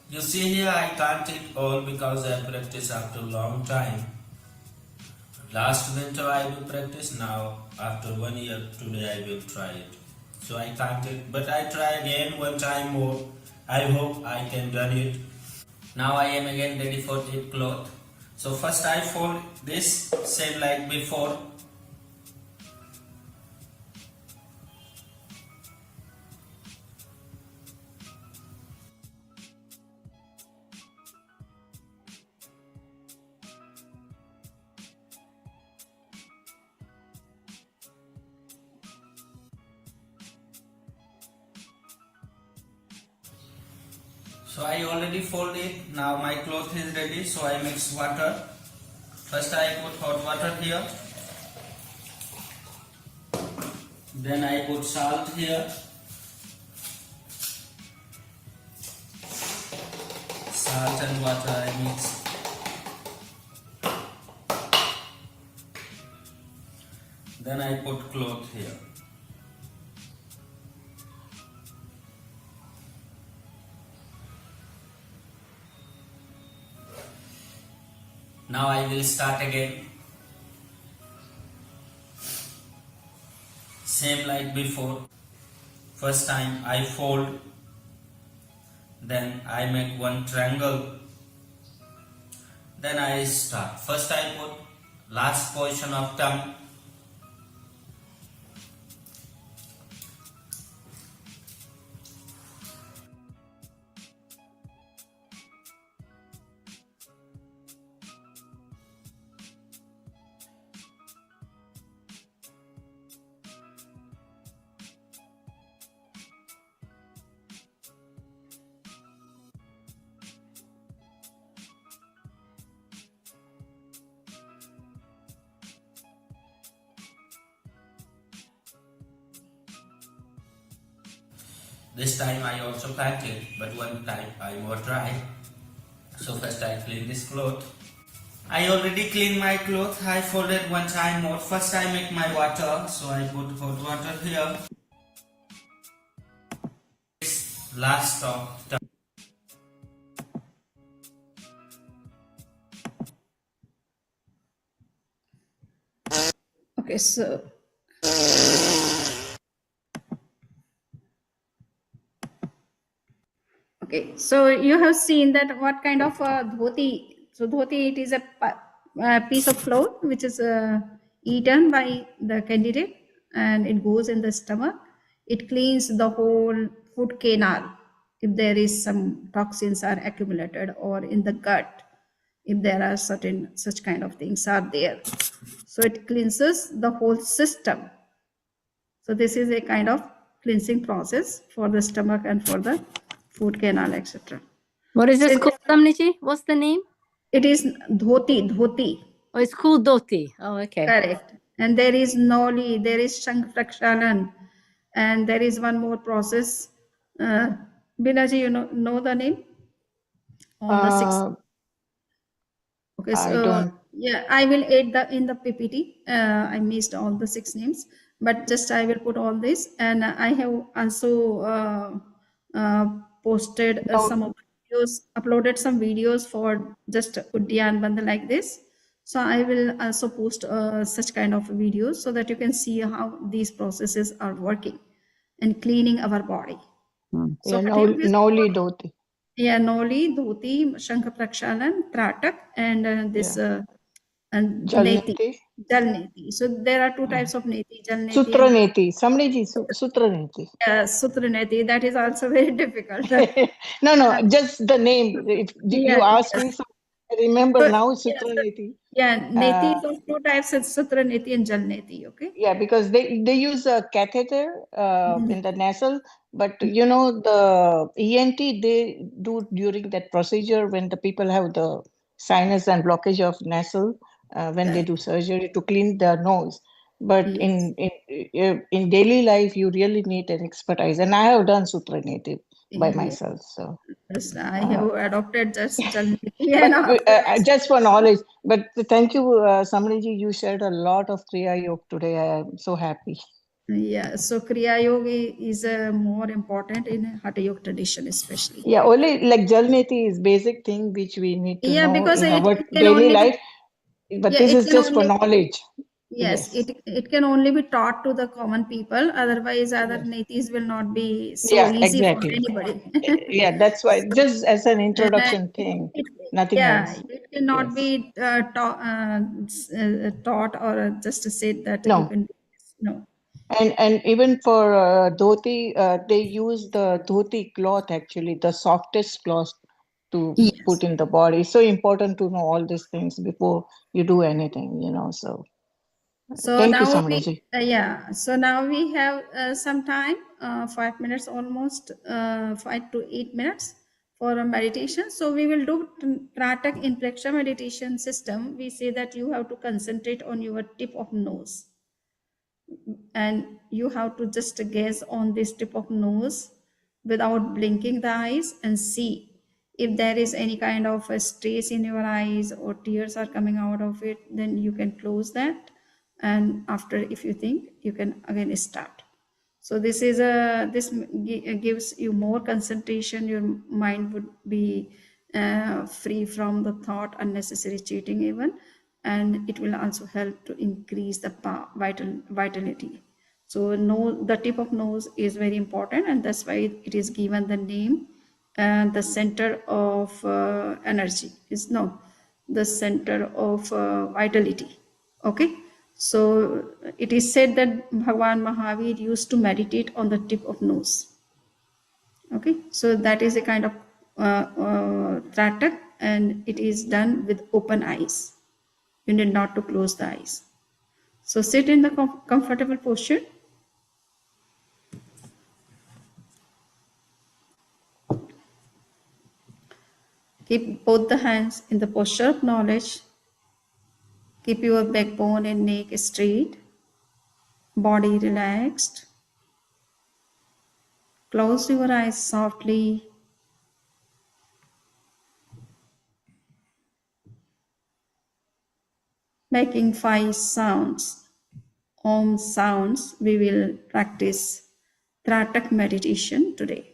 You see here, I can't eat all because I practice after a long time. Last winter I will practice, now after 1 year today I will try it. So I can't eat, but I try again one time more. I hope I can done it. Now I am again ready for the cloth. So first I fold this same like before. So I already fold it. Now my cloth is ready. So I mix water. First I put hot water here. Then I put salt here. Salt and water I mix. Then I put cloth here. Now I will start again. Same like before. First time I fold, then I make one triangle, then I start. First I put last portion of tongue. This time I also packed it, but one time I more dry. So first I clean this cloth. I already cleaned my cloth. I folded one time more. First I make my water, so I put hot water here. This last stop. Okay, so okay, so you have seen that what kind of dhoti. So dhoti, it is a piece of cloth which is eaten by the candidate, and it goes in the stomach. It cleans the whole food canal if there is some toxins are accumulated, or in the gut if there are certain such kind of things are there. So it cleanses the whole system. So this is a kind of cleansing process for the stomach and for the food canal, etc. What is this So called, Samani? What's the name? it is dhoti. Oh, it's called dhoti. Oh, okay. Correct. And there is noli, there is shankrakshalan, and there is one more process. Binaji, you know the name? All the six. Okay, I so don't Yeah, I will add the in the PPT. I missed all the 6 names, but just I will put all this, and I have also uh, posted some of the videos, uploaded some videos for just Udyan Bandha like this. So I will also post such kind of videos so that you can see how these processes are working and cleaning our body. So Yeah, Hatha Yoga is Noli Dhoti. yeah, Noli, Dhoti, Shankha Prakshalan, Tratak, and Yeah. and Neti, Jalniti. Jal Neti. So there are 2 types of Neti, Jal Neti Sutra and Neti. Samani ji, Sutra Neti. Sutra Neti. That is also very difficult. No, just the name. If you Yeah, ask yes. me, so I remember So, now yes, Sutra Neti. yeah, Neti is of 2 types, it's Sutra Neti and Jal Neti, okay? Yeah, because they use a catheter in the nasal, but Mhm. the ENT they do during that procedure when the people have the sinus and blockage of nasal when they Yeah, do surgery to clean their nose. But yes, in daily life, you really need an expertise, and I have done Sutra Native by yeah. myself. So. Yes, I Uh, have adopted just Jal Neti but and after I just for knowledge, but thank you, Samriji, you shared a lot of Kriya Yoga today. I am so happy. yeah, so Kriya Yoga is more important in Hatha Yoga tradition, especially. Yeah, only like Jalneti is basic thing which we need to Yeah, know because in it our can daily only be, life, but yeah, this it is can just for only, knowledge. yes, Yes, it can only be taught to the common people. Otherwise, other yes. netis will not be so Yeah, easy for exactly. anybody. Yeah, that's why, So, just as an and introduction thing, it, nothing yeah, else. it cannot Yes. be taught or just said that you No. can do this. No. And even for dhoti, they use the dhoti cloth actually, the softest cloth to Yes. put in the body. So important to know all these things before you do anything, So So thank you, now we, Samraji. yeah, so now we have some time, 5 minutes almost, 5 to 8 minutes for a meditation. So we will do Tratak in Praksha meditation system. We say that you have to concentrate on your tip of nose and you have to just gaze on this tip of nose without blinking the eyes and see if there is any kind of a stress in your eyes or tears are coming out of it, then you can close that, and after, if you think, you can again start. So this is a gives you more concentration. Your mind would be free from the thought, unnecessary cheating even, and it will also help to increase the vitality. So the tip of nose is very important, and that's why it is given the name. The center of energy is no, the center of vitality. Okay, so it is said that Bhagwan Mahavir used to meditate on the tip of nose. Okay, so that is a kind of tratak, and it is done with open eyes. You need not to close the eyes. So sit in the comfortable posture. Keep both the hands in the posture of knowledge. Keep your backbone and neck straight, body relaxed. Close your eyes softly. Making 5 sounds, Om sounds. We will practice Tratak meditation today.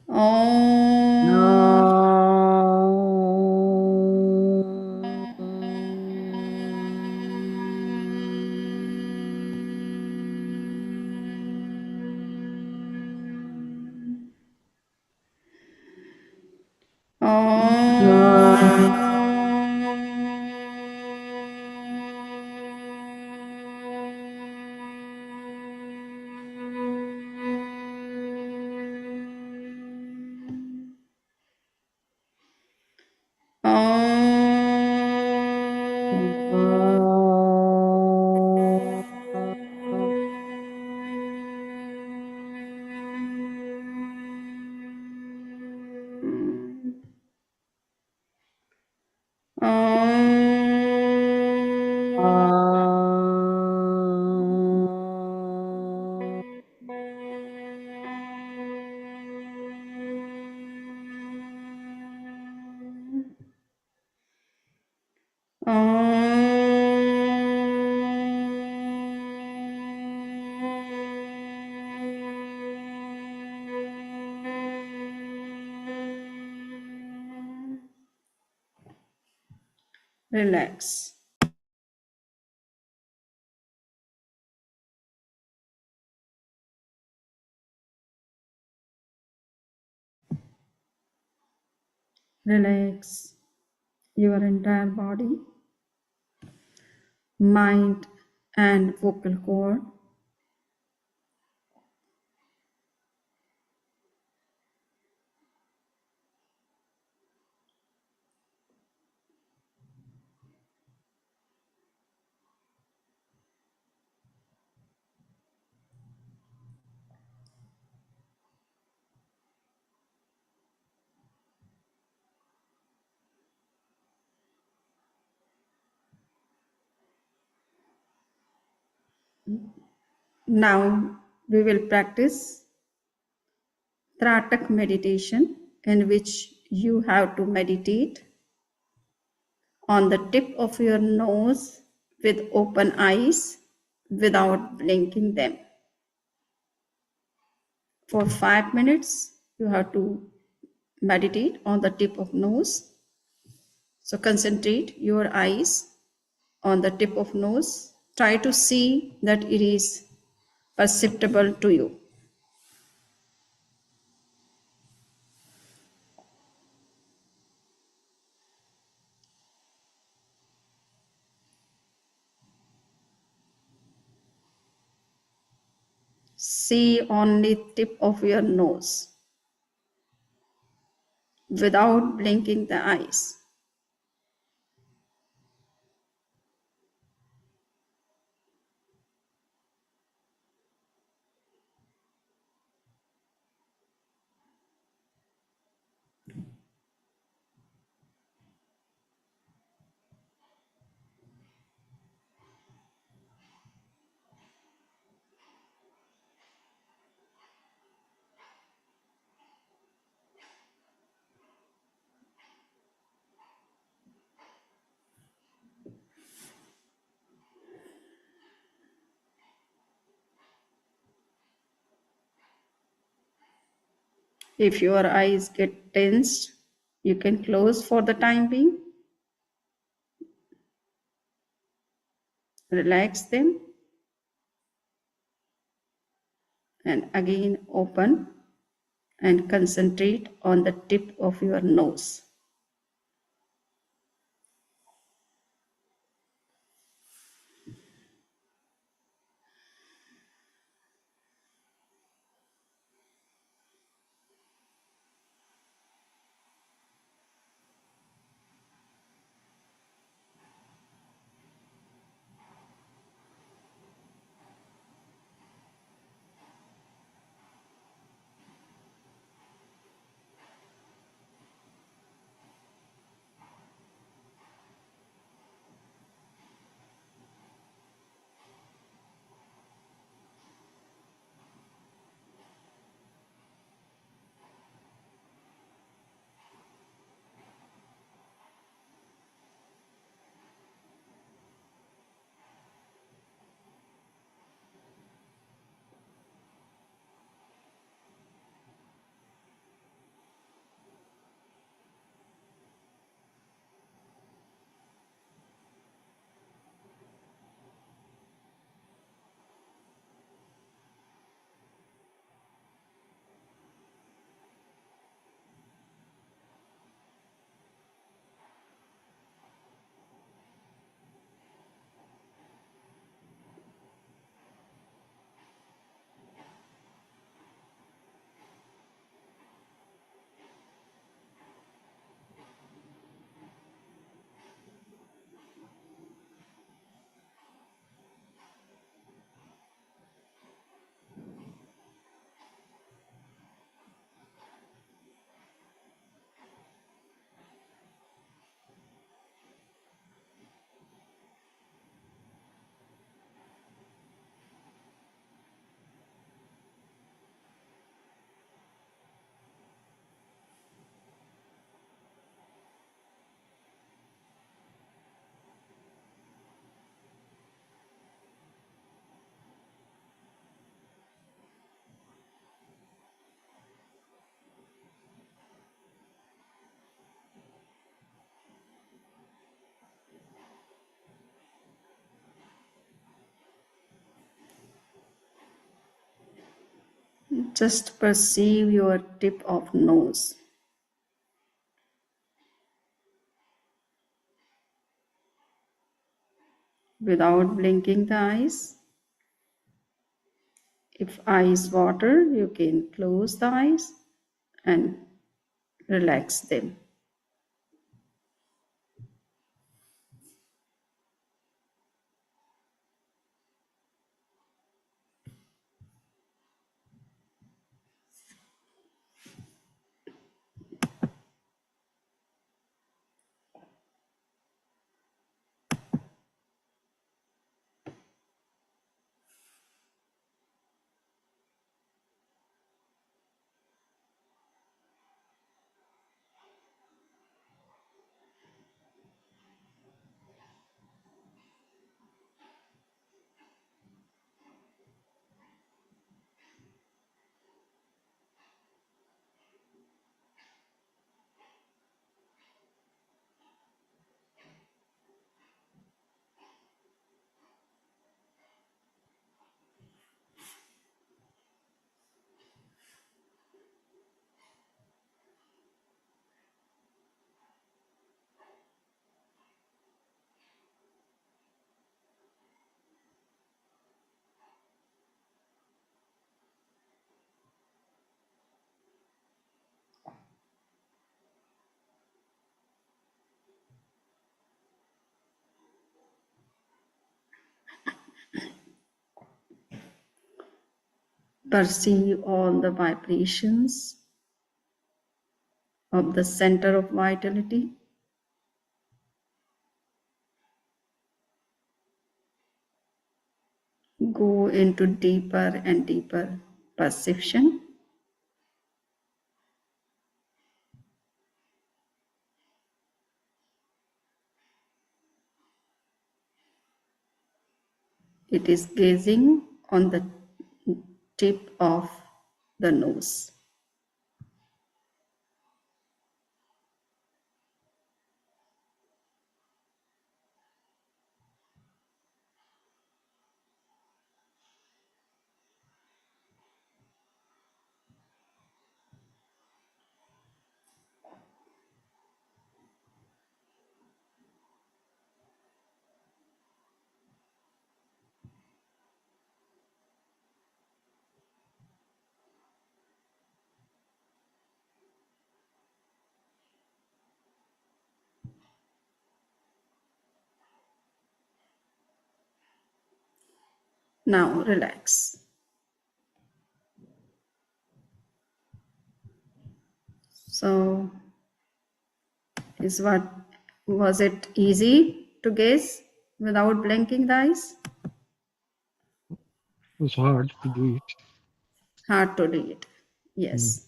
Om. relax. Relax your entire body, mind, and vocal cord. Now we will practice Tratak meditation, in which you have to meditate on the tip of your nose with open eyes without blinking them. For 5 minutes, you have to meditate on the tip of nose. So concentrate your eyes on the tip of nose. Try to see that it is perceptible to you. See only tip of your nose without blinking the eyes. If your eyes get tensed, you can close for the time being. Relax them and again open and concentrate on the tip of your nose. Just perceive your tip of nose without blinking the eyes. If eyes water, you can close the eyes and relax them. Perceive all the vibrations of the center of vitality. Go into deeper and deeper perception. It is gazing on the tip of the nose. Now relax. So, was it easy to gaze without blinking the eyes? It was hard to do it. Hard to do it, yes.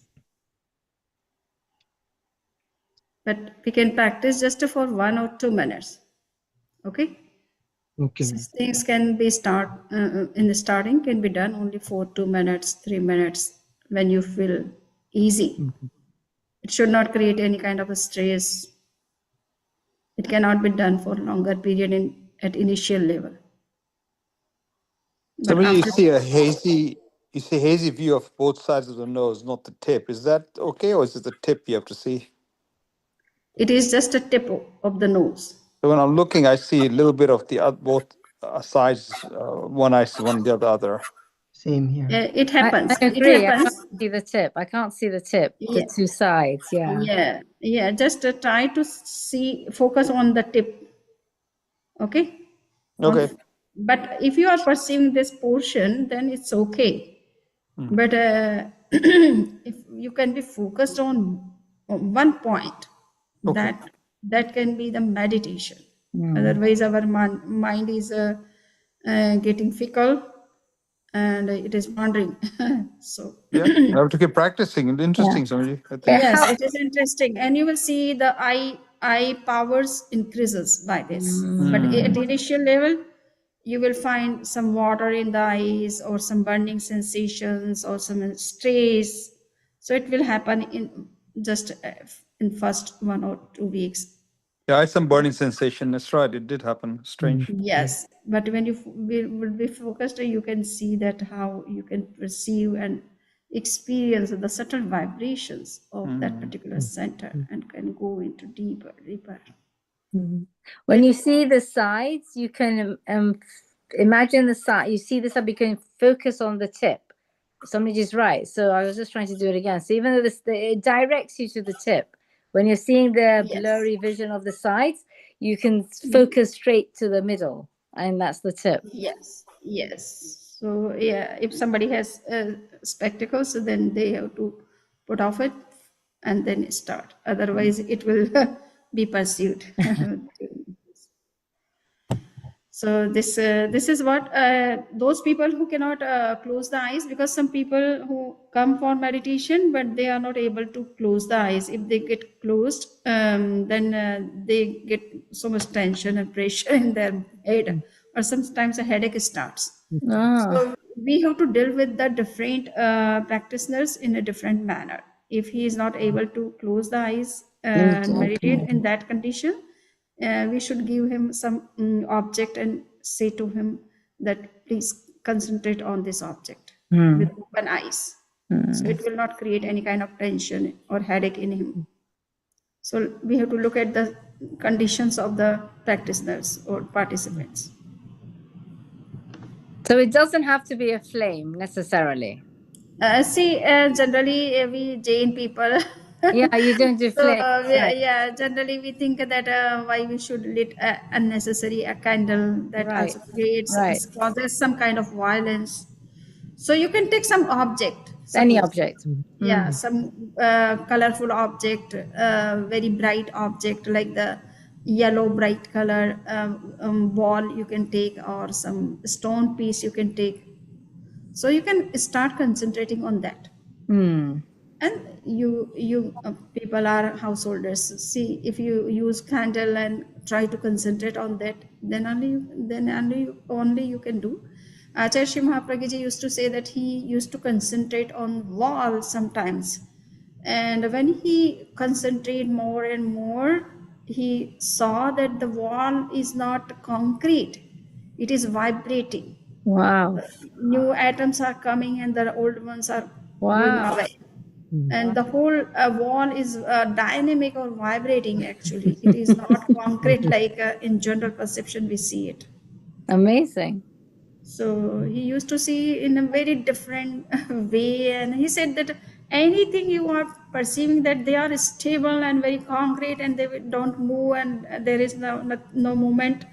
But we can practice just for 1 or 2 minutes. Okay? Okay. So things can be in the starting can be done only for 2 minutes, 3 minutes when you feel easy. It should not create any kind of a stress. It cannot be done for longer period at initial level. So But when you after see a hazy view of both sides of the nose, not the tip. Is that okay, or is it the tip you have to see? it is just a tip of the nose. So when I'm looking, I see a little bit of the both sides. One eye see one, the other. Same here. It happens. I agree. It happens. I can't see the tip. I can't see the tip. Yeah. The two sides. Yeah. Yeah. Just try to focus on the tip. Okay. Okay. But if you are perceiving this portion, then it's okay. But if you can be focused on one point, Okay. that can be the meditation. Otherwise, our mind is getting fickle and it is wandering. So Yeah, I have to keep practicing. Interesting, Samani. I think. yes, it is interesting, and you will see the eye powers increases by this. But at initial level, you will find some water in the eyes or some burning sensations or some stress. So it will happen in just in first 1 or 2 weeks. Yeah, I had some burning sensation. That's right. It did happen. Strange. Yes, but when you will be focused, you can see that how you can perceive and experience the subtle vibrations of that particular center and can go into deeper. When you see the sides, you can imagine the side. You see the side, you can focus on the tip. Somebody is right. So I was just trying to do it again. So even though it directs you to the tip, when you're seeing the blurry vision of the sides, you can focus straight to the middle, and that's the tip. Yes. So yeah, if somebody has spectacles, so then they have to put off it and then start. Otherwise, it will be pursued. So this is what those people who cannot close the eyes, because some people who come for meditation but they are not able to close the eyes. If they get closed, then they get so much tension and pressure in their head, or sometimes a headache starts. So we have to deal with the different practitioners in a different manner. If he is not able to close the eyes and meditate in that condition, we should give him some object and say to him that please concentrate on this object with open eyes. So it will not create any kind of tension or headache in him. So we have to look at the conditions of the practitioners or participants. So it doesn't have to be a flame necessarily. Generally we Jain people. Yeah, you don't do So flame. yeah, generally we think that why we should lit unnecessary a candle that also creates causes some kind of violence. So you can take some object, any object. Yeah, some colorful object, very bright object like the yellow bright color ball you can take, or some stone piece you can take. So you can start concentrating on that. And you people are householders. See, if you use candle and try to concentrate on that, then only you can do. Acharya Sri Mahapragya ji used to say that he used to concentrate on wall sometimes, and when he concentrated more and more, he saw that the wall is not concrete, it is vibrating. Wow. New atoms are coming and the old ones are going away. And the whole wall is dynamic or vibrating actually. It is not concrete like in general perception we see it. Amazing. So he used to see in a very different way, and he said that anything you are perceiving that they are stable and very concrete and they don't move and there is no movement,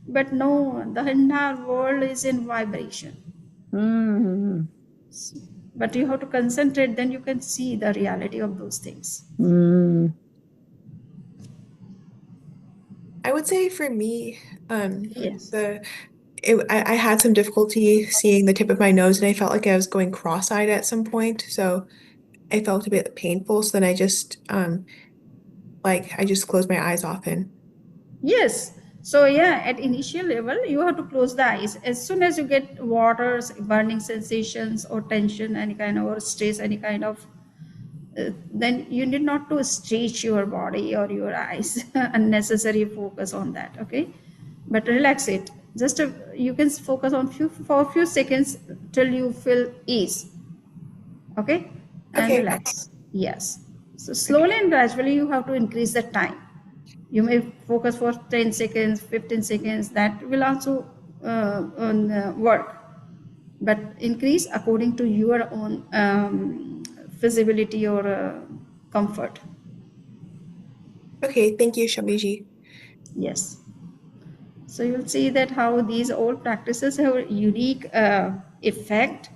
but no, the entire world is in vibration. But you have to concentrate, then you can see the reality of those things. I would say for me, Yes. I had some difficulty seeing the tip of my nose, and I felt like I was going cross-eyed at some point. So I felt a bit painful. So then I just closed my eyes often. Yes. So yeah, at initial level, you have to close the eyes. As soon as you get waters, burning sensations or tension, any kind of, or stress, any kind of, then you need not to stretch your body or your eyes, unnecessary focus on that, okay? But relax it. Just you can focus on for a few seconds till you feel ease, okay? And relax. Yes. So slowly and gradually you have to increase the time. You may focus for 10 seconds, 15 seconds, that will also work. But increase according to your own feasibility or comfort. Okay, thank you, Shambhiji. Yes. So you'll see that how these old practices have a unique effect.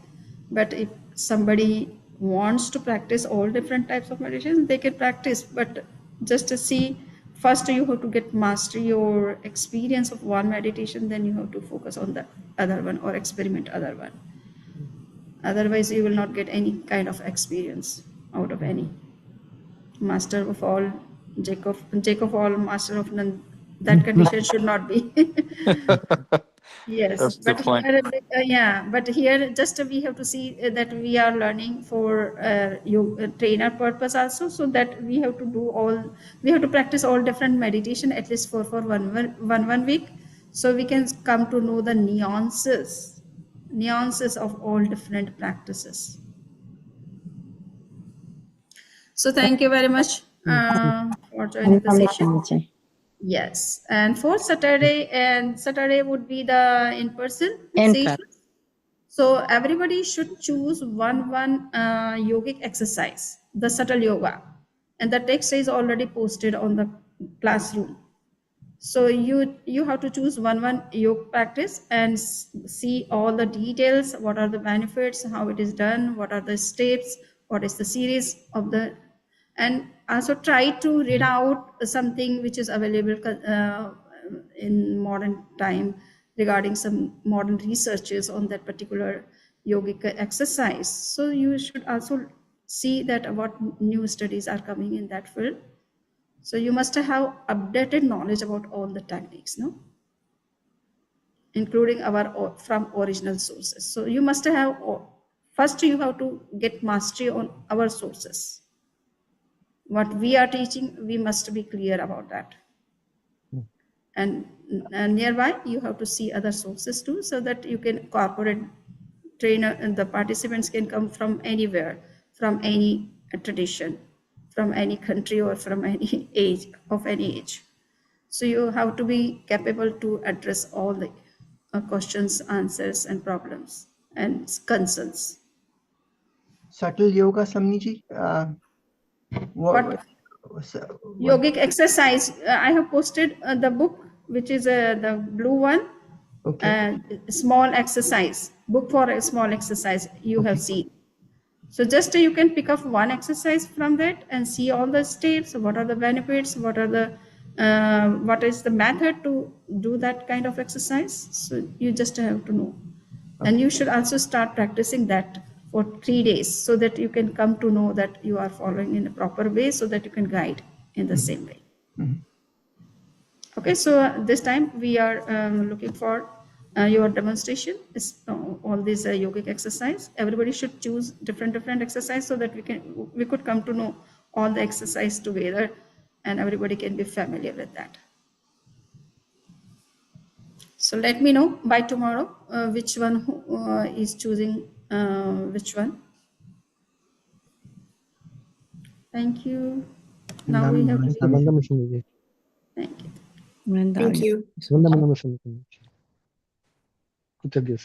But if somebody wants to practice all different types of meditation, they can practice. But just to see, first you have to get mastery or experience of one meditation, then you have to focus on the other one or experiment other one. Otherwise, you will not get any kind of experience out of any. Master of all, Jacob of all, master of none. That condition should not be. Yes, That's but the point. here, but here just we have to see that we are learning for trainer purpose also, so that we have to practice all different meditation at least for one week, so we can come to know the nuances of all different practices. So thank you very much for joining the session. Yes, and for Saturday would be the in-person session. So everybody should choose one yogic exercise, the subtle yoga, and the text is already posted on the classroom. So you have to choose one yoga practice and see all the details. What are the benefits? How it is done? What are the steps? What is the series of the? And also try to read out something which is available in modern time regarding some modern researches on that particular yogic exercise. So you should also see that what new studies are coming in that field. So you must have updated knowledge about all the techniques, no? Including our from original sources. So you must have, first you have to get mastery on our sources. What we are teaching, we must be clear about that. And nearby, you have to see other sources too, so that you can incorporate trainer, and the participants can come from anywhere, from any tradition, from any country, or from any age, of any age. So you have to be capable to address all the questions, answers, and problems and concerns. Subtle yoga, Samani ji. What yogic exercise? I have posted the book, which is the blue one. Okay. Small exercise book for a small exercise. You have seen. So just you can pick up one exercise from that and see all the steps. What are the benefits? What are the what is the method to do that kind of exercise? So you just have to know. Okay. And you should also start practicing that for 3 days, so that you can come to know that you are following in a proper way, so that you can guide in the same way. Okay, so this time we are looking for your demonstration. All these yogic exercise. Everybody should choose different exercise, so that we could come to know all the exercise together, and everybody can be familiar with that. So let me know by tomorrow which one is choosing which one. Thank you. Now we have. Thank you. Thank you. Thank you.